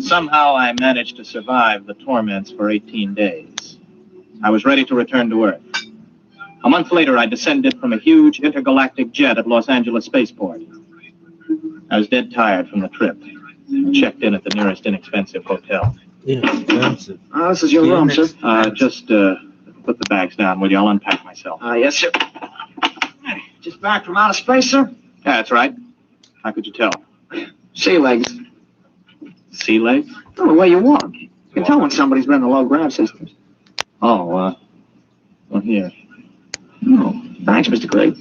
Somehow I managed to survive the torments for 18 days. I was ready to return to Earth. A month later, I descended from a huge intergalactic jet at Los Angeles Spaceport. I was dead tired from the trip. I checked in at the nearest inexpensive hotel. Inexpensive. This is your room, sir. Just put the bags down, will you? I'll unpack myself. Yes, sir. Just back from outer space, sir? Yeah, that's right. How could you tell? Sea legs. Sea legs? Oh, the way you walk. You can tell when somebody's been in the low grav systems. Oh, well, here. Oh, thanks, Mr. Craig.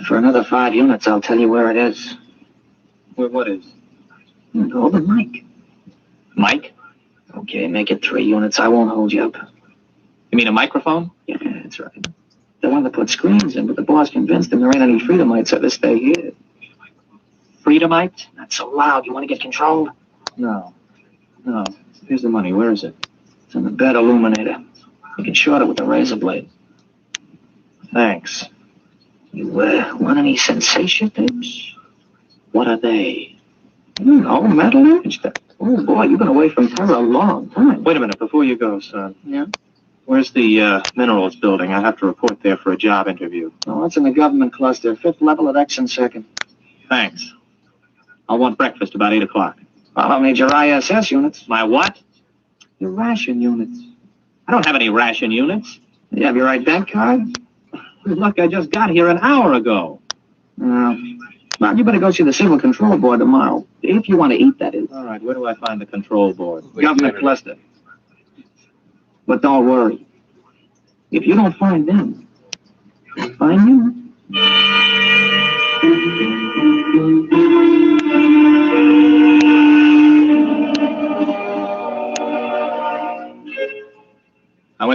For another 5 units, I'll tell you where it is. What is? Hold the mic. Mike? Okay, make it 3 units. I won't hold you up. You mean a microphone? Yeah, that's right. They wanted to put screens in, but the boss convinced them there ain't any Freedomites, so they stay here. Freedomites? Not so loud. You want to get controlled? No. Here's the money. Where is it? It's in the bed illuminator. You can short it with a razor blade. Thanks. You want any sensation tips? What are they? No, metal image. Oh, boy, you've been away from Terra a long time. Wait a minute, before you go, son. Yeah? Where's the minerals building? I have to report there for a job interview. Oh, it's in the government cluster, 5th level at X and 2nd. Thanks. I'll want breakfast about 8 o'clock. I'll need your ISS units. My what? Your ration units. I don't have any ration units. You have your ident card? Look, I just got here an hour ago. Well, you better go see the Civil Control Board tomorrow. If you want to eat, that is. All right, where do I find the control board? Government cluster. But don't worry. If you don't find them, they'll find you.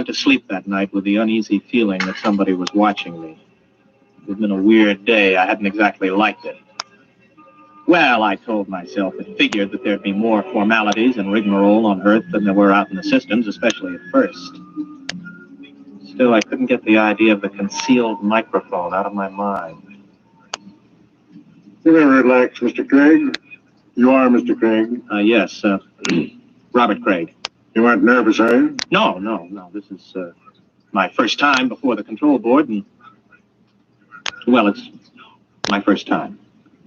to sleep that night with the uneasy feeling that somebody was watching me. It had been a weird day. I hadn't exactly liked it. Well, I told myself it figured that there'd be more formalities and rigmarole on Earth than there were out in the systems, especially at first. Still, I couldn't get the idea of the concealed microphone out of my mind. You never relax, Mr. Craig. You are Mr. Craig? Yes, Robert Craig. You aren't nervous, are you? No. This is my first time before the control board, and, well, it's my first time.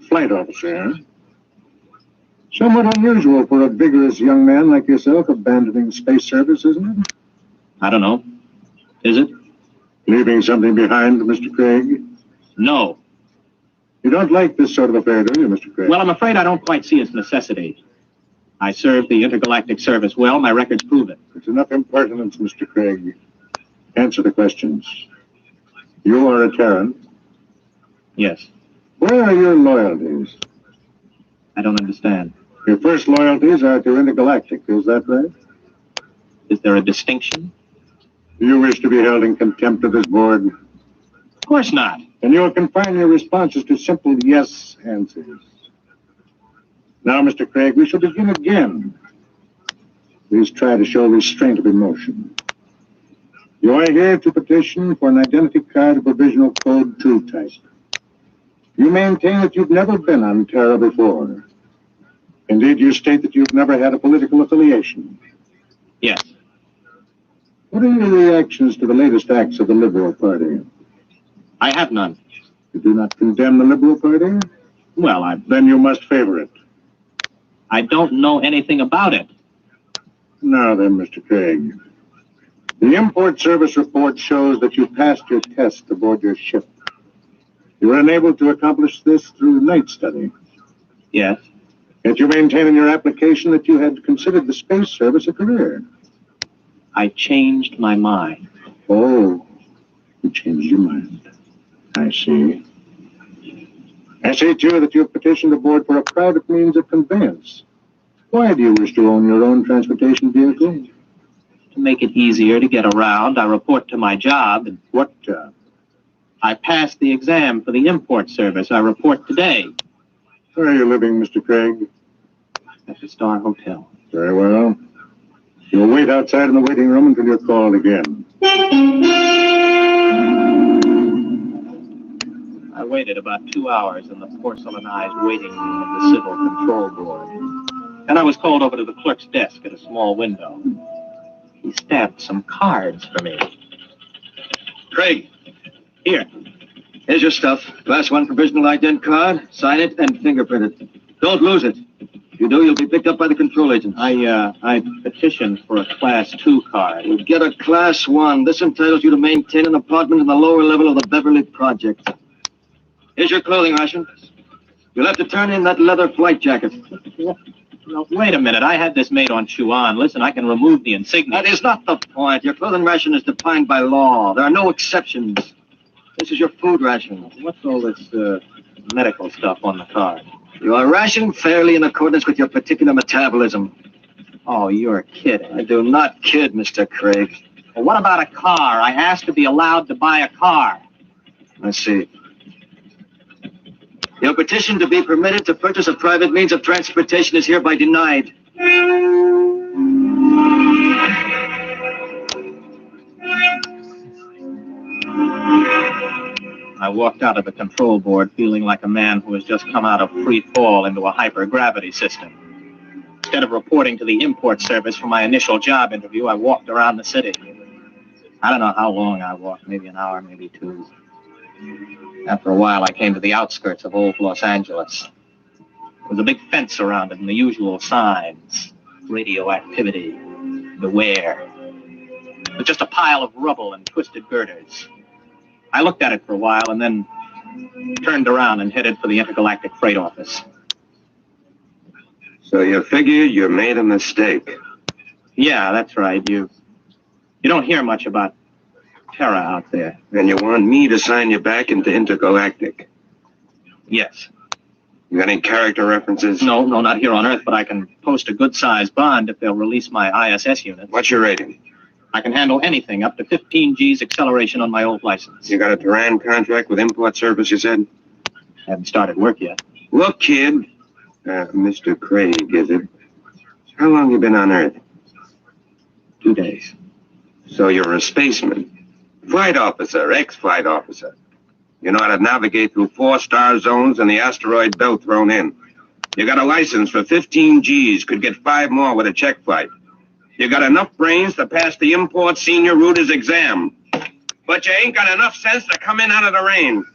Flight officer, huh? Somewhat unusual for a vigorous young man like yourself abandoning space service, isn't it? I don't know. Is it? Leaving something behind, Mr. Craig? No. You don't like this sort of affair, do you, Mr. Craig? Well, I'm afraid I don't quite see its necessity. I served the intergalactic service well. My records prove it. It's enough impertinence, Mr. Craig. Answer the questions. You are a Terran? Yes. Where are your loyalties? I don't understand. Your first loyalties are to intergalactic, is that right? Is there a distinction? Do you wish to be held in contempt of this board? Of course not. And you will confine your responses to simple yes answers. Now, Mr. Craig, we shall begin again. Please try to show restraint of emotion. You are here to petition for an identity card of provisional code 2 type. You maintain that you've never been on Terra before. Indeed, you state that you've never had a political affiliation. Yes. What are your reactions to the latest acts of the Liberal Party? I have none. You do not condemn the Liberal Party? Well, Then you must favor it. I don't know anything about it. Now then, Mr. Craig. The import service report shows that you passed your test aboard your ship. You were unable to accomplish this through night study. Yes. Yet you maintain in your application that you had considered the space service a career. I changed my mind. Oh, you changed your mind. I see. I see, too, that you have petitioned the board for a private means of conveyance. Why do you wish to own your own transportation vehicle? To make it easier to get around, I report to my job. And what job? I passed the exam for the import service. I report today. Where are you living, Mr. Craig? At the Star Hotel. Very well. You'll wait outside in the waiting room until you're called again. I waited about 2 hours in the porcelainized waiting room of the Civil Control Board. And I was called over to the clerk's desk at a small window. He stamped some cards for me. Craig, here. Here's your stuff. Class 1 provisional ident card. Sign it and fingerprint it. Don't lose it. If you do, you'll be picked up by the control agent. I petitioned for a Class 2 card. You'll get a Class 1. This entitles you to maintain an apartment in the lower level of the Beverly Project. Here's your clothing ration. You'll have to turn in that leather flight jacket. No, wait a minute. I had this made on Chuan. Listen, I can remove the insignia. That is not the point. Your clothing ration is defined by law. There are no exceptions. This is your food ration. What's all this medical stuff on the card? You are rationed fairly in accordance with your particular metabolism. Oh, you're kidding. I do not kid, Mr. Craig. Well, what about a car? I asked to be allowed to buy a car. I see. Your petition to be permitted to purchase a private means of transportation is hereby denied. I walked out of the control board feeling like a man who has just come out of free fall into a hypergravity system. Instead of reporting to the import service for my initial job interview, I walked around the city. I don't know how long I walked, maybe an hour, maybe 2. After a while, I came to the outskirts of old Los Angeles. There was a big fence around it and the usual signs. Radioactivity, beware. But just a pile of rubble and twisted girders. I looked at it for a while and then turned around and headed for the intergalactic freight office. So you figure you made a mistake? Yeah, that's right. You don't hear much about Terra out there. And you want me to sign you back into intergalactic? Yes. You got any character references? No, not here on Earth, but I can post a good-sized bond if they'll release my ISS unit. What's your rating? I can handle anything up to 15 G's acceleration on my old license. You got a Duran contract with import service, you said? Haven't started work yet. Look, kid. Mr. Craig, is it? How long you been on Earth? 2 days. So you're a spaceman. Flight officer, ex-flight officer. You know how to navigate through 4-star zones and the asteroid belt thrown in. You got a license for 15 G's, could get 5 more with a check flight. You got enough brains to pass the import senior router's exam. But you ain't got enough sense to come in out of the rain.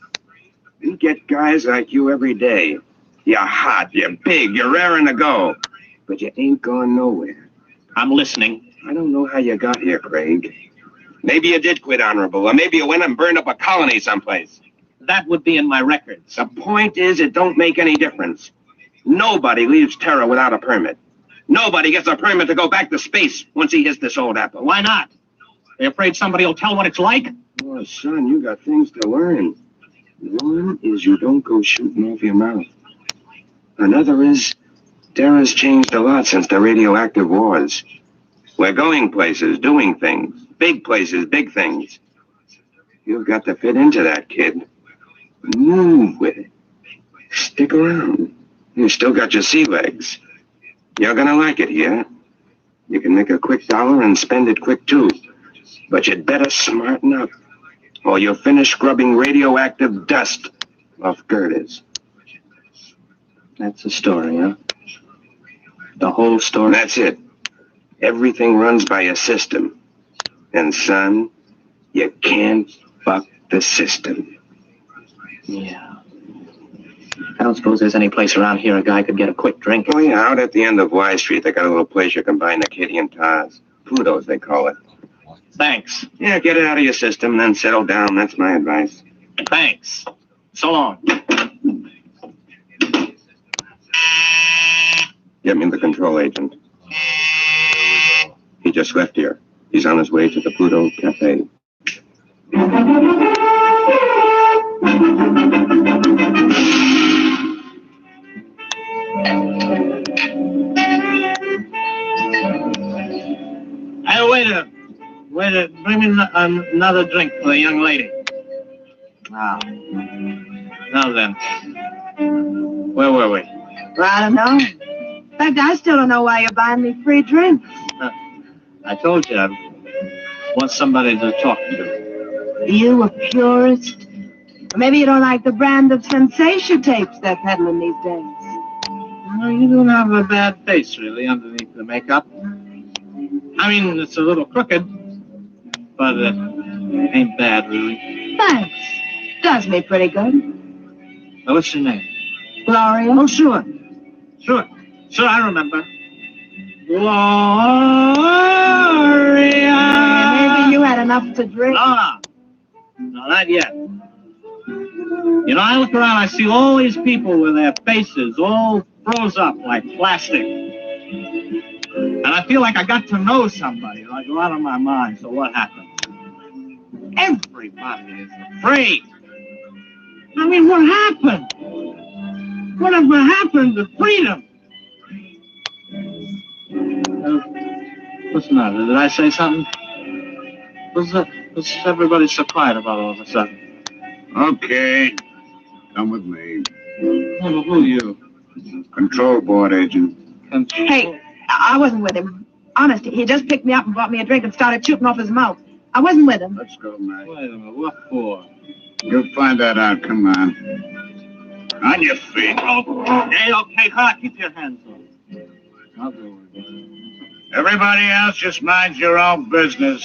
We get guys like you every day. You're hot, you're big, you're raring to go. But you ain't going nowhere. I'm listening. I don't know how you got here, Craig. Maybe you did quit honorable, or maybe you went and burned up a colony someplace. That would be in my records. The point is, it don't make any difference. Nobody leaves Terra without a permit. Nobody gets a permit to go back to space once he hits this old apple. Why not? Are you afraid somebody will tell what it's like? Oh, son, you got things to learn. One is you don't go shooting off your mouth. Another is, Terra's changed a lot since the radioactive wars. We're going places, doing things. Big places, big things. You've got to fit into that, kid. Move with it. Stick around. You still got your sea legs. You're gonna like it here. You can make a quick dollar and spend it quick, too. But you'd better smarten up, or you'll finish scrubbing radioactive dust off girders. That's the story, huh? The whole story? That's it. Everything runs by a system. And, son, you can't fuck the system. Yeah. I don't suppose there's any place around here a guy could get a quick drink. Oh, yeah, out at the end of Y Street, they got a little place you can buy Acadian tars. Pluto's, they call it. Thanks. Yeah, get it out of your system, then settle down. That's my advice. Thanks. So long. Get me the control agent. He just left here. He's on his way to the Pluto Cafe. Hey, waiter, bring me another drink for the young lady. Now then, where were we? Well, I don't know. In fact, I still don't know why you're buying me free drinks. I told you I want somebody to talk to. You a purist? Or maybe you don't like the brand of sensation tapes they're peddling these days. No, you don't have a bad face, really, underneath the makeup. I mean, it's a little crooked, but it ain't bad, really. Thanks. Does me pretty good. Now, what's your name? Gloria? Oh, sure, I remember. Gloria! Maybe you had enough to drink. No, not yet. You know, I look around, I see all these people with their faces all froze up like plastic. And I feel like I got to know somebody, like go out of my mind. So what happens? Everybody is afraid. I mean, what happened? Whatever happened to freedom? What's the matter? Did I say something? What's everybody so quiet about all of a sudden? Okay. Come with me. Who are you? Control board agent. Hey, I wasn't with him. Honest, he just picked me up and bought me a drink and started shooting off his mouth. I wasn't with him. Let's go, Mac. Wait a minute, what for? You'll find that out. Come on. On your feet. Hey, okay, car, keep your hands on. I'll go with it. Everybody else just mind your own business.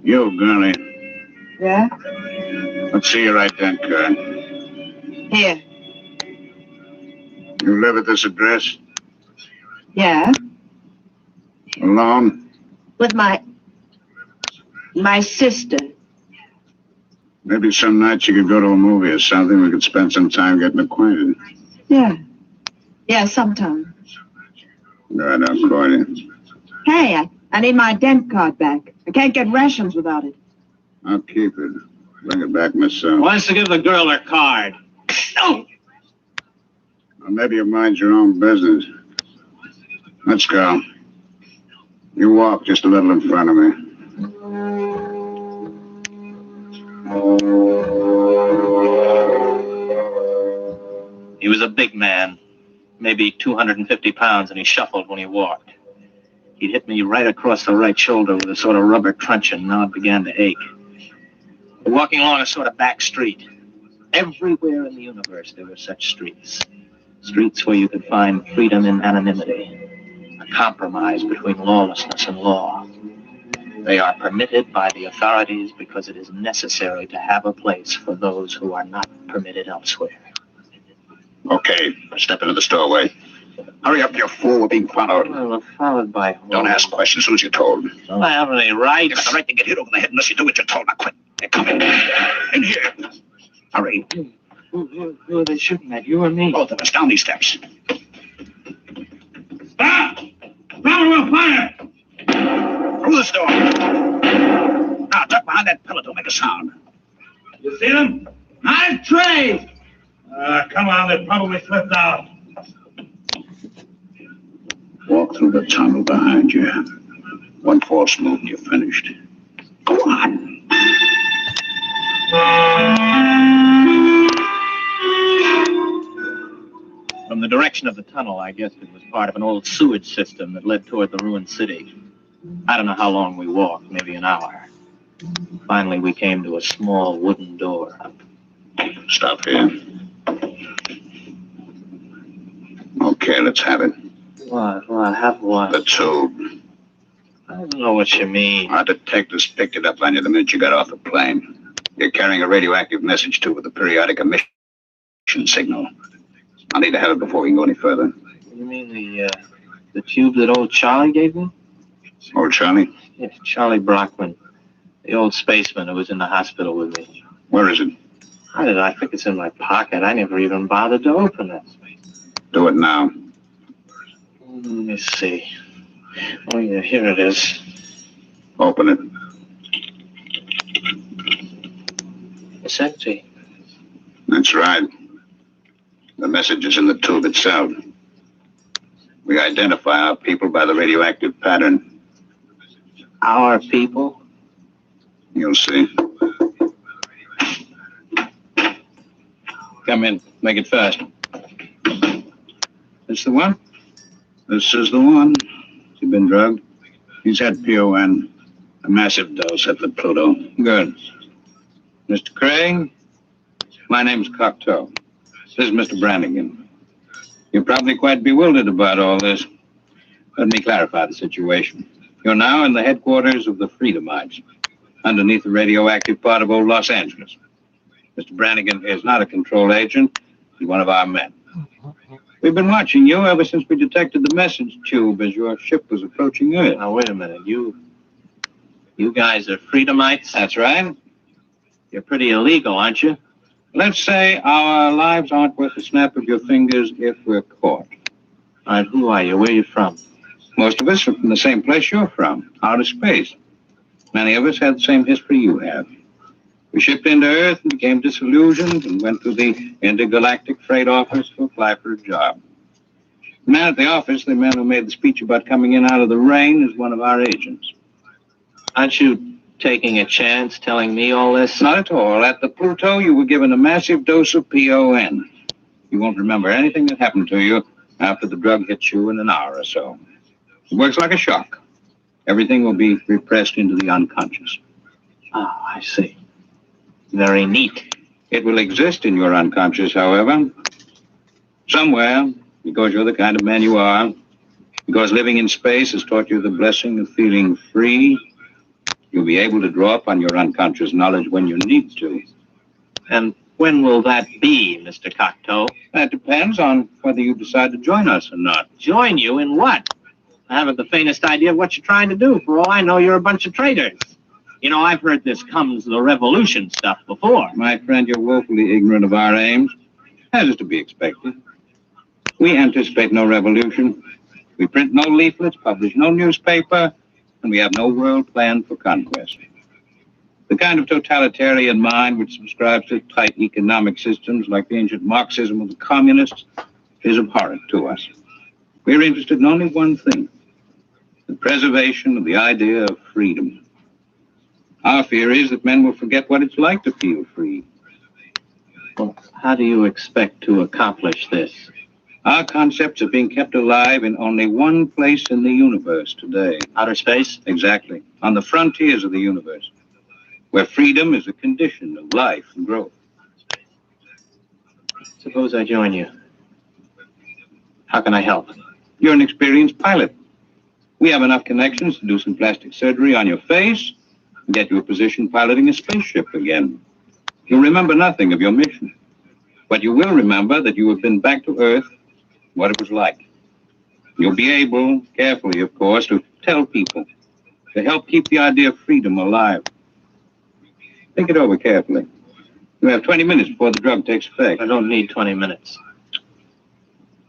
You, girlie. Yeah? Let's see your ident card. Here. You live at this address? Yeah? Alone? With my sister. Maybe some nights you could go to a movie or something. We could spend some time getting acquainted. Yeah. Yeah, sometime. Right, I'll call you. Hey, I need my ident card back. I can't get rations without it. I'll keep it. Bring it back myself. Why don't you give the girl her card? No! Well, maybe you mind your own business. Let's go. You walk just a little in front of me. He was a big man, maybe 250 pounds, and he shuffled when he walked. He'd hit me right across the right shoulder with a sort of rubber truncheon. Now it began to ache. We're walking along a sort of back street. Everywhere in the universe there were such streets. Streets where you could find freedom in anonymity, a compromise between lawlessness and law. They are permitted by the authorities because it is necessary to have a place for those who are not permitted elsewhere. Okay, step into the doorway. Hurry up, you fool. We're being followed. Well, we're followed by who? Don't ask questions as soon as you're told. Don't I have any right? You got the right to get hit over the head unless you do what you're told. Now quit. They're coming. In here. Hurry. Who are they shooting at, you or me? Both of us, down these steps. Stop! Robert will fire! Through this door. Now, duck behind that pillar. Don't make a sound. You see them? Nice trade! Come on, they probably slipped out. Walk through the tunnel behind you. One false move and you're finished. Go on. From the direction of the tunnel, I guessed it was part of an old sewage system that led toward the ruined city. I don't know how long we walked, maybe an hour. Finally, we came to a small wooden door. Stop here. Okay, let's have it. What? Have what? The tube. I don't know what you mean. Our detectives picked it up on you the minute you got off the plane. You're carrying a radioactive message tube with a periodic emission signal. I'll need to have it before we can go any further. You mean the tube that old Charlie gave me? Old Charlie? Yes, Charlie Brockman. The old spaceman who was in the hospital with me. Where is it? How did I think it's in my pocket? I never even bothered to open it. Do it now. Let me see. Oh, yeah, here it is. Open it. It's empty. That's right. The message is in the tube itself. We identify our people by the radioactive pattern. Our people? You'll see. Come in. Make it fast. This the one? This is the one. He's been drugged. He's had PON. A massive dose at the Pluto. Good. Mr. Craig, my name's Cocteau. This is Mr. Brannigan. You're probably quite bewildered about all this. Let me clarify the situation. You're now in the headquarters of the Freedomites, underneath the radioactive part of old Los Angeles. Mr. Brannigan is not a control agent. He's one of our men. We've been watching you ever since we detected the message tube as your ship was approaching Earth. Now, wait a minute. You guys are Freedomites? That's right. You're pretty illegal, aren't you? Let's say our lives aren't worth a snap of your fingers if we're caught. All right, who are you? Where are you from? Most of us are from the same place you're from, outer space. Many of us had the same history you have. We shipped into Earth and became disillusioned and went to the intergalactic freight office to apply for a job. The man at the office, the man who made the speech about coming in out of the rain, is one of our agents. Aren't you taking a chance telling me all this? Not at all. At the Pluto, you were given a massive dose of PON. You won't remember anything that happened to you after the drug hits you in an hour or so. It works like a shock. Everything will be repressed into the unconscious. Oh, I see. Very neat. It will exist in your unconscious, however. Somewhere, because you're the kind of man you are, because living in space has taught you the blessing of feeling free, you'll be able to draw upon your unconscious knowledge when you need to. And when will that be, Mr. Cocteau? That depends on whether you decide to join us or not. Join you in what? I haven't the faintest idea of what you're trying to do. For all I know, you're a bunch of traitors. You know, I've heard this comes the revolution stuff before. My friend, you're woefully ignorant of our aims, as is to be expected. We anticipate no revolution. We print no leaflets, publish no newspaper, and we have no world plan for conquest. The kind of totalitarian mind which subscribes to tight economic systems like the ancient Marxism of the communists is abhorrent to us. We're interested in only one thing, the preservation of the idea of freedom. Our fear is that men will forget what it's like to feel free. Well, how do you expect to accomplish this? Our concepts are being kept alive in only one place in the universe today. Outer space? Exactly. On the frontiers of the universe, where freedom is a condition of life and growth. Suppose I join you. How can I help? You're an experienced pilot. We have enough connections to do some plastic surgery on your face and get you a position piloting a spaceship again. You'll remember nothing of your mission, but you will remember that you have been back to Earth, what it was like. You'll be able, carefully of course, to tell people, to help keep the idea of freedom alive. Think it over carefully. You have 20 minutes before the drug takes effect. I don't need 20 minutes.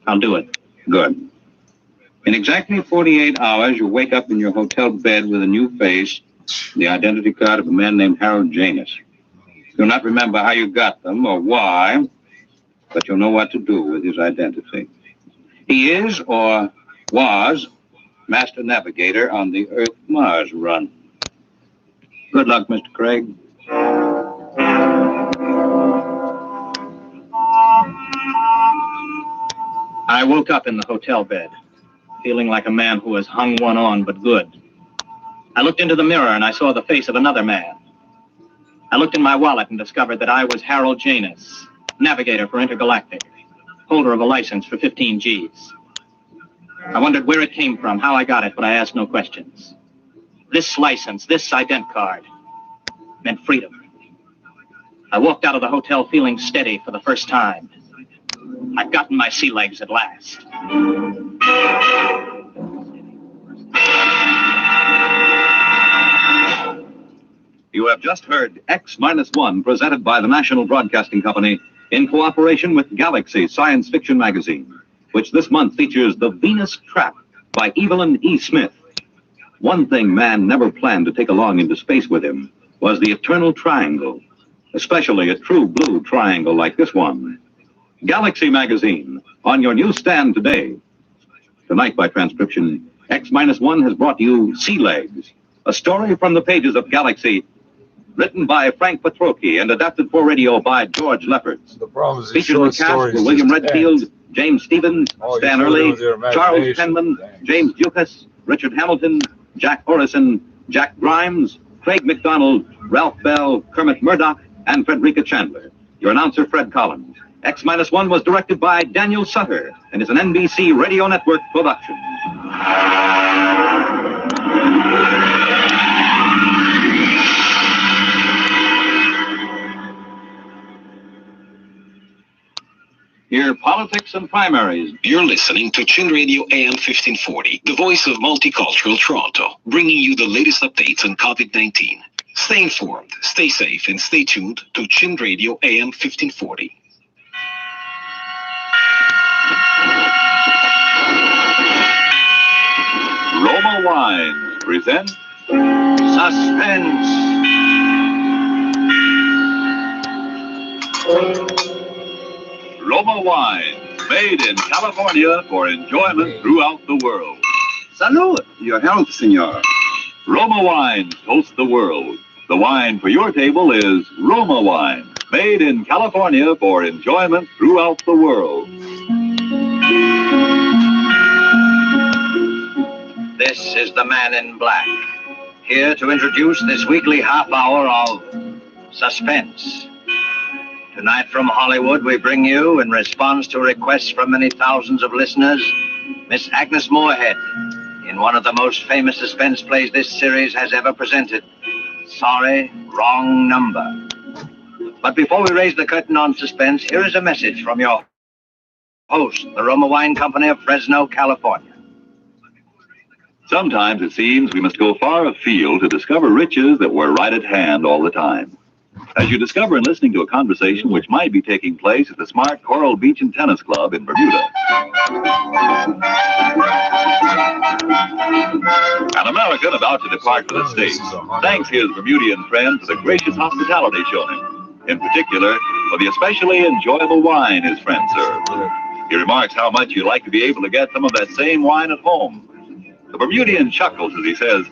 I'll do it. Good. In exactly 48 hours, you'll wake up in your hotel bed with a new face, the identity card of a man named Harold Janus. You'll not remember how you got them or why, but you'll know what to do with his identity. He is, or was, master navigator on the Earth-Mars run. Good luck, Mr. Craig. I woke up in the hotel bed, feeling like a man who has hung one on, but good. I looked into the mirror and I saw the face of another man. I looked in my wallet and discovered that I was Harold Janus, navigator for Intergalactic, holder of a license for 15 Gs. I wondered where it came from, how I got it, but I asked no questions. This license, this ident card, meant freedom. I walked out of the hotel feeling steady for the first time. I'd gotten my sea legs at last. You have just heard X-1 presented by the National Broadcasting Company in cooperation with Galaxy Science Fiction Magazine, which this month features The Venus Trap by Evelyn E. Smith. One thing man never planned to take along into space with him was the eternal triangle, especially a true blue triangle like this one. Galaxy Magazine, on your newsstand today. Tonight, by transcription, X-1 has brought you Sea Legs, a story from the pages of Galaxy, written by Frank Petrocchi and adapted for radio by George Lefferts. The problem is Featured in the cast were William Redfield, James Stevens, Stan Early, Charles Penman, James Dukas, Richard Hamilton, Jack Orison, Jack Grimes, Craig McDonald, Ralph Bell, Kermit Murdoch, and Frederica Chandler. Your announcer, Fred Collins. X-1 was directed by Daniel Sutter and is an NBC Radio Network production. Hear politics and primaries. You're listening to Chin Radio AM 1540, the voice of multicultural Toronto, bringing you the latest updates on COVID-19. Stay informed, stay safe, and stay tuned to Chin Radio AM 1540. Roma Wines present Suspense. Roma Wines, made in California for enjoyment throughout the world. Salud, your health, senor. Roma Wines toast the world. The wine for your table is Roma Wine, made in California for enjoyment throughout the world. This is the Man in Black, here to introduce this weekly half hour of suspense. Tonight from Hollywood, we bring you, in response to requests from many thousands of listeners, Miss Agnes Moorehead, in one of the most famous suspense plays this series has ever presented, Sorry, Wrong Number. But before we raise the curtain on suspense, here is a message from your host, the Roma Wine Company of Fresno, California. Sometimes it seems we must go far afield to discover riches that were right at hand all the time. As you discover in listening to a conversation which might be taking place at the smart Coral Beach and Tennis Club in Bermuda. An American about to depart for the States thanks his Bermudian friend for the gracious hospitality shown him, in particular for the especially enjoyable wine his friend served. He remarks how much he'd like to be able to get some of that same wine at home. The Bermudian chuckles as he says,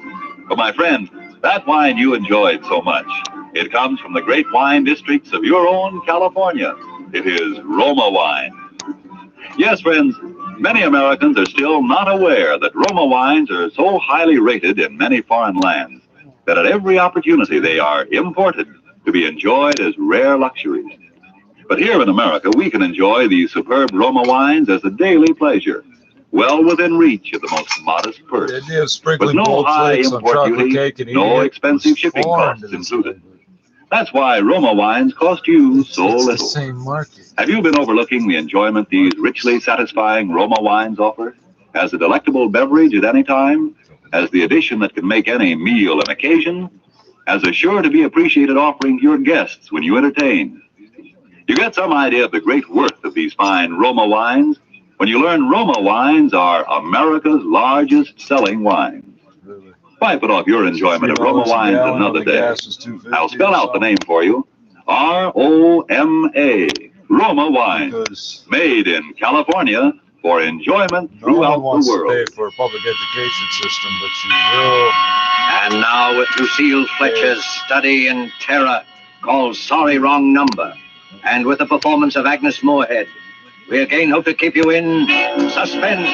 "But my friend, that wine you enjoyed so much, it comes from the great wine districts of your own California. It is Roma wine." Yes, friends, many Americans are still not aware that Roma wines are so highly rated in many foreign lands that at every opportunity they are imported to be enjoyed as rare luxuries. But here in America, we can enjoy these superb Roma wines as a daily pleasure, well within reach of the most modest purse. With no high import duty, no expensive shipping costs included. That's why Roma wines cost you so little. Have you been overlooking the enjoyment these richly satisfying Roma wines offer? As a delectable beverage at any time? As the addition that can make any meal an occasion? As a sure to be appreciated offering to your guests when you entertain? You get some idea of the great worth of these fine Roma wines when you learn Roma wines are America's largest selling wines. Why put off your enjoyment of Roma wines another day? I'll spell out the name for you. R-O-M-A, Roma wines, made in California for enjoyment throughout the world. Pay for a public education system, but you will. And now with Lucille Fletcher's study in terror called Sorry Wrong Number, and with the performance of Agnes Moorehead, we again hope to keep you in suspense.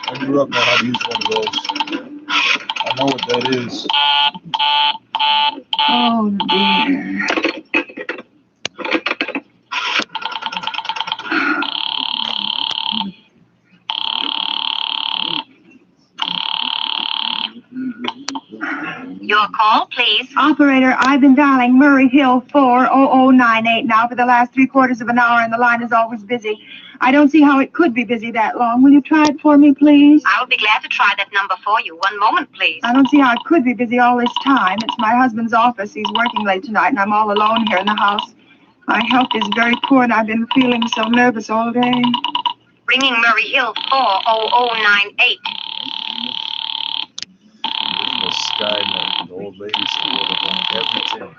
I grew up knowing how to use one of those. I know what that is. Oh, dear. Your call, please. Operator, I've been dialing Murray Hill 40098 now for the last 3/4 of an hour, and the line is always busy. I don't see how it could be busy that long. Will you try it for me, please? I'll be glad to try that number for you. One moment, please. I don't see how it could be busy all this time. It's my husband's office. He's working late tonight, and I'm all alone here in the house. My health is very poor, and I've been feeling so nervous all day. Ringing Murray Hill 40098. Skynet, the old ladies who would have done everything.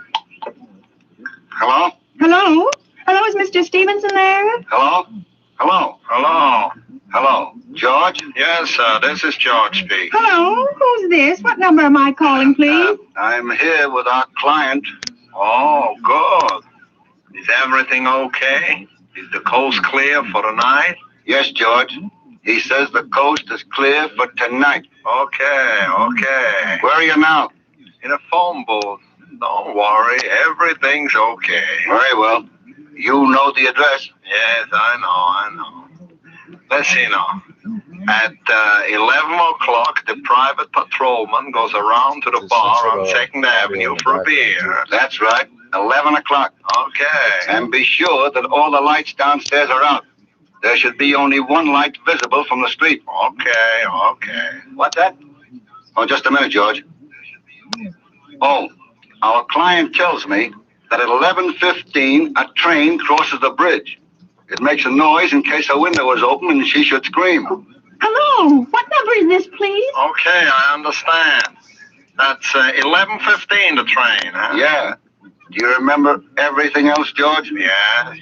Hello? Hello? Hello, is Mr. Stevenson there? Hello? Hello? Hello? Hello? George? Yes, this is George speaking. Hello? Who's this? What number am I calling, please? I'm here with our client. Oh, good. Is everything okay? Is the coast clear for tonight? Yes, George. He says the coast is clear for tonight. Okay, okay. Where are you now? In a phone booth. Don't worry, everything's okay. Very well. You know the address? Yes, I know. Let's see now. At 11 o'clock, the private patrolman goes around to the bar on 2nd Avenue for a beer. That's right, 11 o'clock. Okay. And be sure that all the lights downstairs are out. There should be only one light visible from the street. Okay. What's that? Oh, just a minute, George. Oh, our client tells me that at 11:15, a train crosses the bridge. It makes a noise in case a window is open and she should scream. Hello? What number is this, please? Okay, I understand. That's 11:15, the train, huh? Yeah. Do you remember everything else, George? Yeah.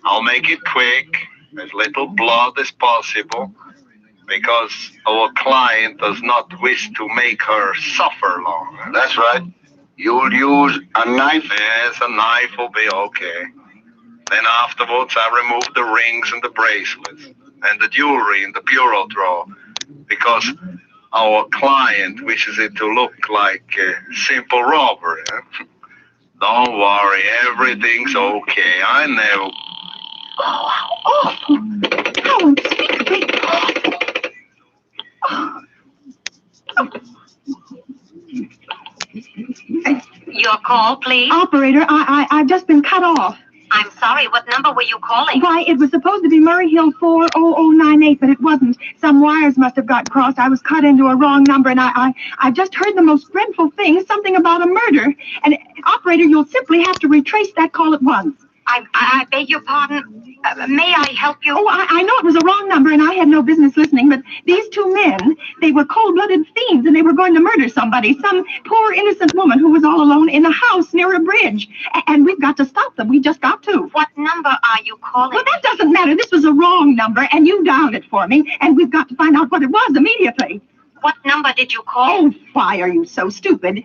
I'll make it quick, as little blood as possible, because our client does not wish to make her suffer long. That's right. You'll use a knife? Yes, a knife will be okay. Then afterwards, I remove the rings and the bracelets and the jewelry in the bureau drawer, because our client wishes it to look like a simple robbery. Don't worry, everything's okay. I never... Oh, how awful. How unspeakably awful. Your call, please. Operator, I've just been cut off. I'm sorry, what number were you calling? Why, it was supposed to be Murray Hill 40098, but it wasn't. Some wires must have got crossed. I was cut into a wrong number, and I just heard the most dreadful thing, something about a murder. And, operator, you'll simply have to retrace that call at once. I beg your pardon. May I help you? Oh, I know it was a wrong number and I had no business listening, but these two men, they were cold-blooded fiends and they were going to murder somebody, some poor innocent woman who was all alone in a house near a bridge. And we've got to stop them. We just got to. What number are you calling? Well, that doesn't matter. This was a wrong number and you dialed it for me and we've got to find out what it was immediately. What number did you call? Oh, why are you so stupid?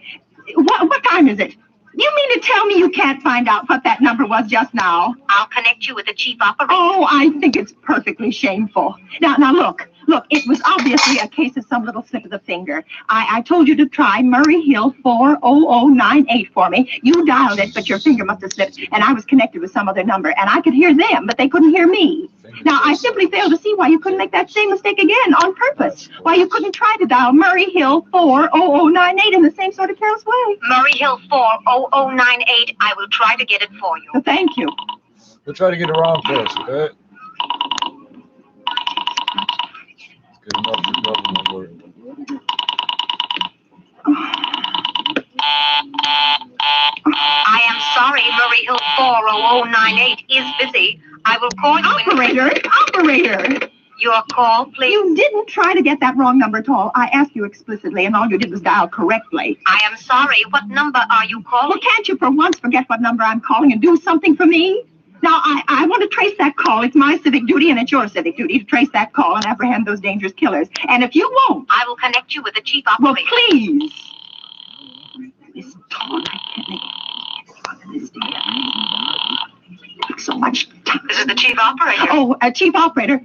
What time is it? You mean to tell me you can't find out what that number was just now? I'll connect you with the chief operator. Oh, I think it's perfectly shameful. Now, look, it was obviously a case of some little slip of the finger. I told you to try Murray Hill 40098 for me. You dialed it, but your finger must have slipped, and I was connected with some other number, and I could hear them, but they couldn't hear me. Now, I simply fail to see why you couldn't make that same mistake again on purpose. Why you couldn't try to dial Murray Hill 40098 in the same sort of careless way. Murray Hill 40098. I will try to get it for you. Well, thank you. We'll try to get it wrong first, okay? Good enough for government work. I am sorry, Murray Hill 40098 is busy. I will call you Operator! Your call, please. You didn't try to get that wrong number at all. I asked you explicitly, and all you did was dial correctly. I am sorry. What number are you calling? Well, can't you for once forget what number I'm calling and do something for me? Now, I want to trace that call. It's my civic duty and it's your civic duty to trace that call and apprehend those dangerous killers. And if you won't... I will connect you with the chief operator. Well, please. This tone, I can't make this takes so much time. This is the chief operator. Oh, chief operator.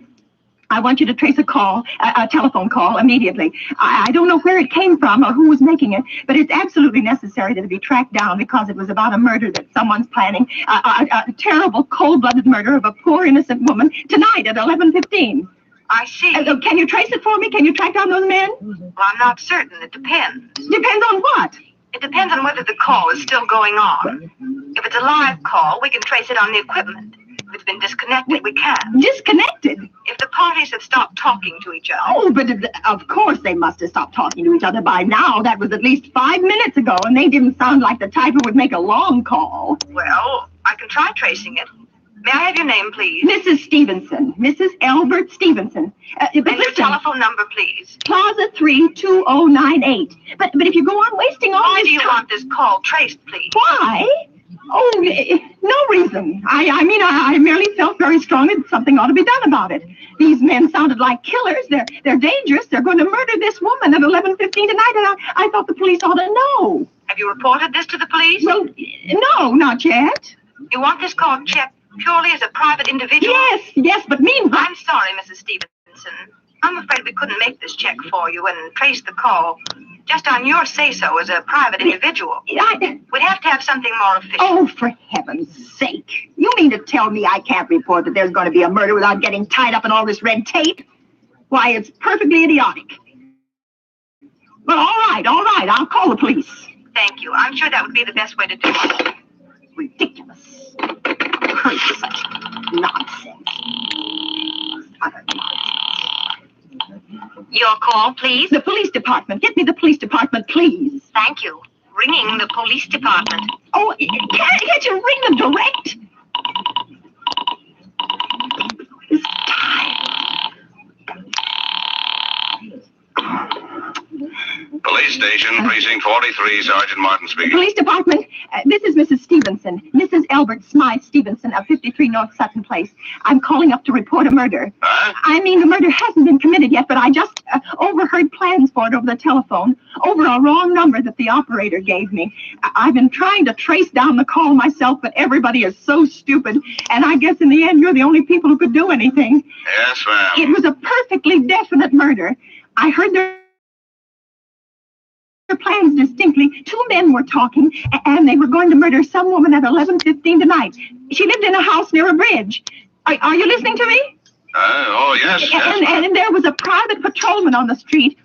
I want you to trace a call, a telephone call, immediately. I don't know where it came from or who was making it, but it's absolutely necessary that it be tracked down because it was about a murder that someone's planning, a terrible, cold-blooded murder of a poor, innocent woman tonight at 11:15. I see. Can you trace it for me? Can you track down those men? Well, I'm not certain. It depends. Depends on what? It depends on whether the call is still going on. If it's a live call, we can trace it on the equipment. If it's been disconnected, we can't. Disconnected? If the parties have stopped talking to each other. Oh, but of course they must have stopped talking to each other by now. That was at least 5 minutes ago, and they didn't sound like the type who would make a long call. Well, I can try tracing it. May I have your name, please? Mrs. Stevenson. Mrs. Albert Stevenson. And your telephone number, please. Plaza 32098. But if you go on wasting all Why this do you want this call traced, please? Why? Oh, no reason. I mean, I merely felt very strongly that something ought to be done about it. These men sounded like killers. They're dangerous. They're going to murder this woman at 11:15 tonight, and I thought the police ought to know. Have you reported this to the police? Well, no, not yet. You want this call checked purely as a private individual? Yes, but meanwhile... I'm sorry, Mrs. Stevenson. I'm afraid we couldn't make this check for you and trace the call just on your say-so as a private individual. We'd have to have something more official. Oh, for heaven's sake. You mean to tell me I can't report that there's going to be a murder without getting tied up in all this red tape? Why, it's perfectly idiotic. Well, all right, I'll call the police. Thank you. I'm sure that would be the best way to do it. Ridiculous. Such nonsense. Utter nonsense. Your call, please? The police department. Get me the police department, please. Thank you. Ringing the police department. Oh, can't you ring them direct? This time. Police station, precinct 43, Sergeant Martin speaking. Police department, this is Mrs. Stevenson, Mrs. Albert Smythe Stevenson of 53 North Sutton Place. I'm calling up to report a murder. Huh? I mean, the murder hasn't been committed yet, but I just overheard plans for it over the telephone, over a wrong number that the operator gave me. I've been trying to trace down the call myself, but everybody is so stupid, and I guess in the end, you're the only people who could do anything. Yes, ma'am. It was a perfectly definite murder. I heard their plans distinctly. 2 men were talking, and they were going to murder some woman at 11:15 tonight. She lived in a house near a bridge. Are you listening to me? Oh, yes, yes. And there was a private patrolman on the street.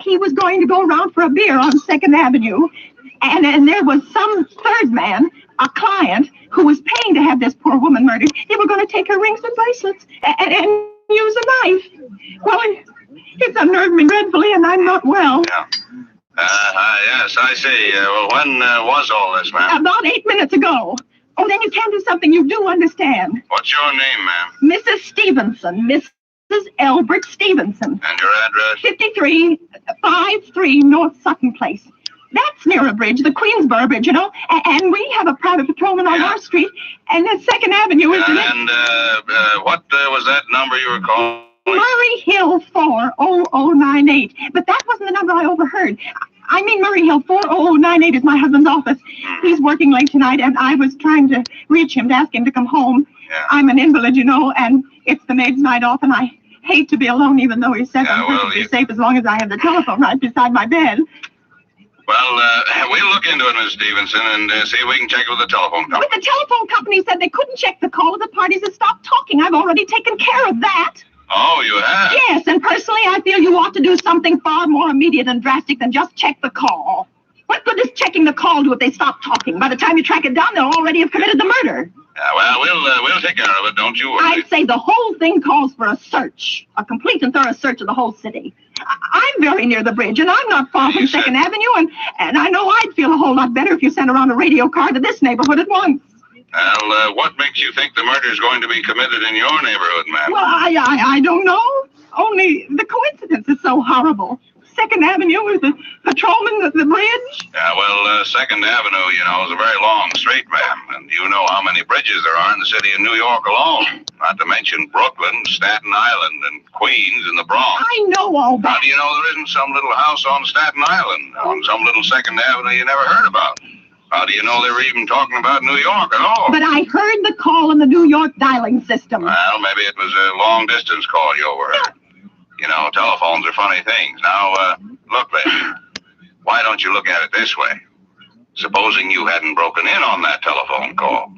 He was going to go around for a beer on 2nd Avenue, and there was some third man, a client, who was paying to have this poor woman murdered. They were going to take her rings and bracelets and use a knife. Well, it's unnerved me dreadfully, and I'm not well. Yeah. Yes, I see. Well, when was all this, ma'am? About 8 minutes ago. Oh, then you can do something you do understand. What's your name, ma'am? Mrs. Stevenson, Mrs. Elbert Stevenson. And your address? 5353 North Sutton Place. That's near a bridge, the Queensboro Bridge, you know. And we have a private patrolman on our street, and the 2nd Avenue is the next. And what was that number you were calling? Murray Hill 40098. But that wasn't the number I overheard. I mean, Murray Hill 40098 is my husband's office. He's working late tonight, and I was trying to reach him to ask him to come home. Yeah. I'm an invalid, you know, and it's the maid's night off, and I hate to be alone, even though he says I'm perfectly safe as long as I have the telephone right beside my bed. Well, we'll look into it, Miss Stevenson, and see if we can check it with the telephone company. But the telephone company said they couldn't check the call if the parties had stopped talking. I've already taken care of that. Oh, you have? Yes, and personally, I feel you ought to do something far more immediate and drastic than just check the call. What good does checking the call do if they stop talking? By the time you track it down, they'll already have committed the murder. Yeah, well, we'll take care of it, don't you worry. I'd say the whole thing calls for a search, a complete and thorough search of the whole city. I'm very near the bridge, and I'm not far from 2nd Avenue, and I know I'd feel a whole lot better if you sent around a radio car to this neighborhood at once. Well, what makes you think the murder is going to be committed in your neighborhood, ma'am? Well, I don't know. Only the coincidence is so horrible. 2nd Avenue is the patrolman, the bridge. Yeah, well, 2nd Avenue, you know, is a very long street, ma'am. And you know how many bridges there are in the city of New York alone. Not to mention Brooklyn, Staten Island, and Queens, and the Bronx. I know all that. How do you know there isn't some little house on Staten Island, on some little 2nd Avenue you never heard about? How do you know they were even talking about New York at all? But I heard the call in the New York dialing system. Well, maybe it was a long-distance call you overheard. You know, telephones are funny things. Now, look, lady, why don't you look at it this way? Supposing you hadn't broken in on that telephone call.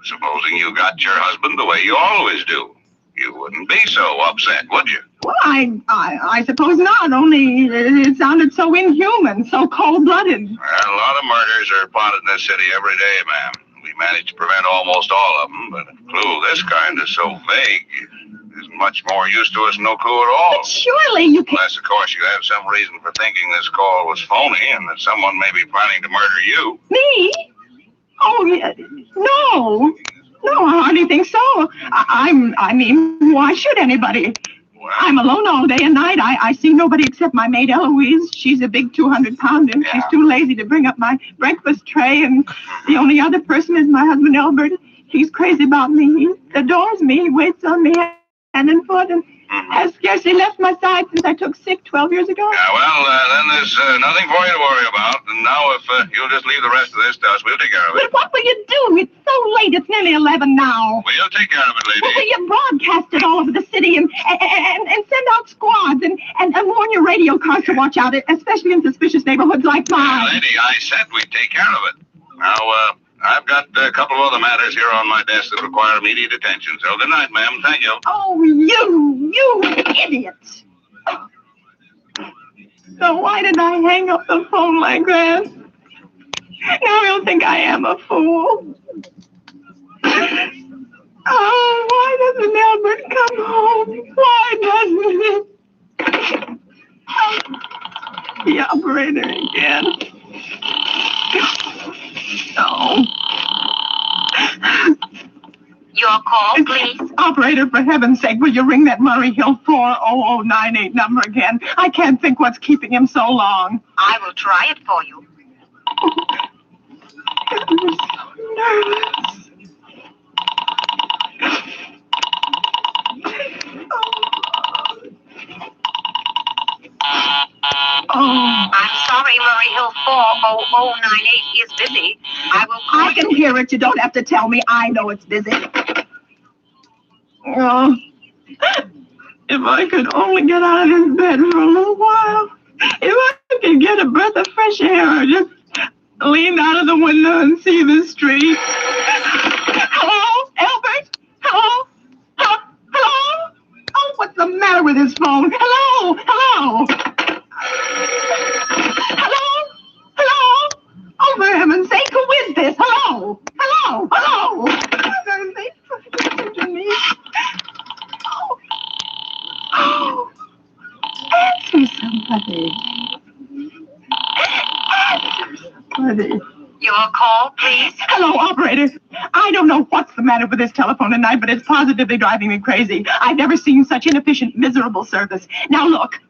Supposing you got your husband the way you always do. You wouldn't be so upset, would you? Well, I suppose not, only it sounded so inhuman, so cold-blooded. Well, a lot of murders are plotted in this city every day, ma'am. We manage to prevent almost all of them, but a clue this kind is so vague, isn't much more use to us than no clue at all. But surely you can... Unless, of course, you have some reason for thinking this call was phony and that someone may be planning to murder you. Me? Oh, yeah. No. No, I hardly think so. I mean, why should anybody? Well, I'm alone all day and night. I see nobody except my maid Eloise. She's a big 200-pounder. Yeah. She's too lazy to bring up my breakfast tray, and the only other person is my husband Albert. He's crazy about me. He adores me. He waits on me hand and foot, and has scarcely left my side since I took sick 12 years ago. Yeah, well, then there's nothing for you to worry about. And now, if you'll just leave the rest of this to us, we'll take care of it. But what will you do? It's so late. It's nearly 11 now. We'll take care of it, lady. Well, will you broadcast it all over the city and send out squads and warn your radio cars to watch out, especially in suspicious neighborhoods like mine? Lady, I said we'd take care of it. Now, I've got a couple of other matters here on my desk that require immediate attention. So good night, ma'am. Thank you. Oh, you idiot. So why did I hang up the phone like that? Now he'll think I am a fool. Oh, why doesn't Albert come home? Why doesn't he? The operator again. No. Your call, please. Operator, for heaven's sake, will you ring that Murray Hill 40098 number again? I can't think what's keeping him so long. I will try it for you. I'm so nervous. Oh. I'm sorry, Murray Hill 40098 is busy. I will call I can hear it. You don't have to tell me. I know it's busy. Oh, if I could only get out of this bed for a little while. If I could get a breath of fresh air or just lean out of the window and see the street. Hello, Albert? Hello? Hello? Oh, what's the matter with his phone? Hello? Hello? Hello? Hello? Oh, for heaven's sake, who is this? Hello? Hello? Hello? For heaven's sake, listen to me. Oh. Answer somebody. Answer somebody. your call, please. please? Hello, operator. I don't know what's the matter with this telephone tonight, but it's positively driving me crazy. I've never seen such inefficient, miserable service. Now, look,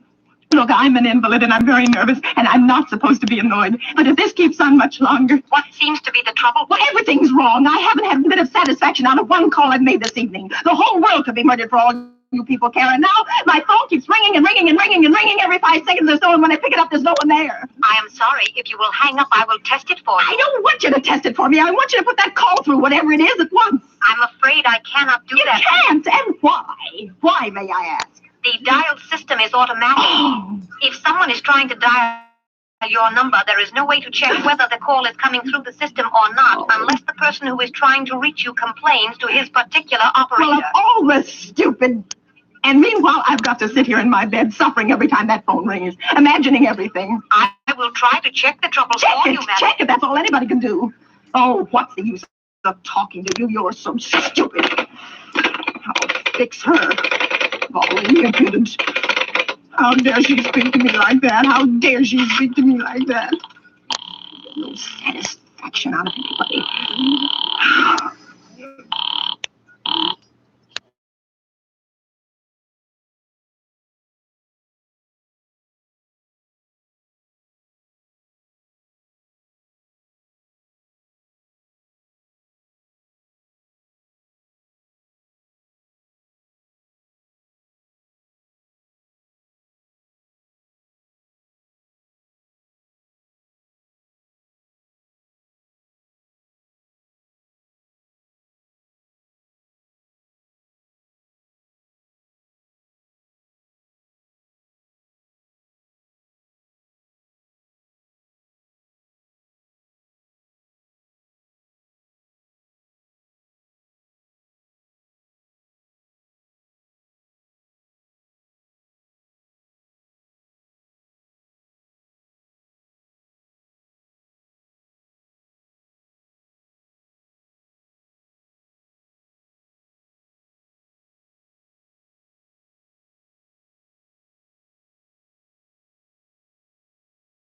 I'm an invalid and I'm very nervous and I'm not supposed to be annoyed. But if this keeps on much longer... What seems to be the trouble? Well, everything's wrong. I haven't had a bit of satisfaction out of one call I've made this evening. The whole world could be murdered for all you people care. And now my phone keeps ringing and ringing and ringing and ringing every 5 seconds or so. And when I pick it up, there's no one there. I am sorry. If you will hang up, I will test it for you. I don't want you to test it for me. I want you to put that call through, whatever it is, at once. I'm afraid I cannot do that. You can't? And why? Why, may I ask? The dial system is automatic. If someone is trying to dial your number, there is no way to check whether the call is coming through the system or not, unless the person who is trying to reach you complains to his particular operator. Well, of all the stupid... And meanwhile, I've got to sit here in my bed suffering every time that phone rings, imagining everything. I will try to check the trouble for you, madam. Check it, that's all anybody can do. Oh, what's the use of talking to you? You're so stupid. I'll fix her. Oh, impudent. How dare she speak to me like that? How dare she speak to me like that? No satisfaction out of anybody.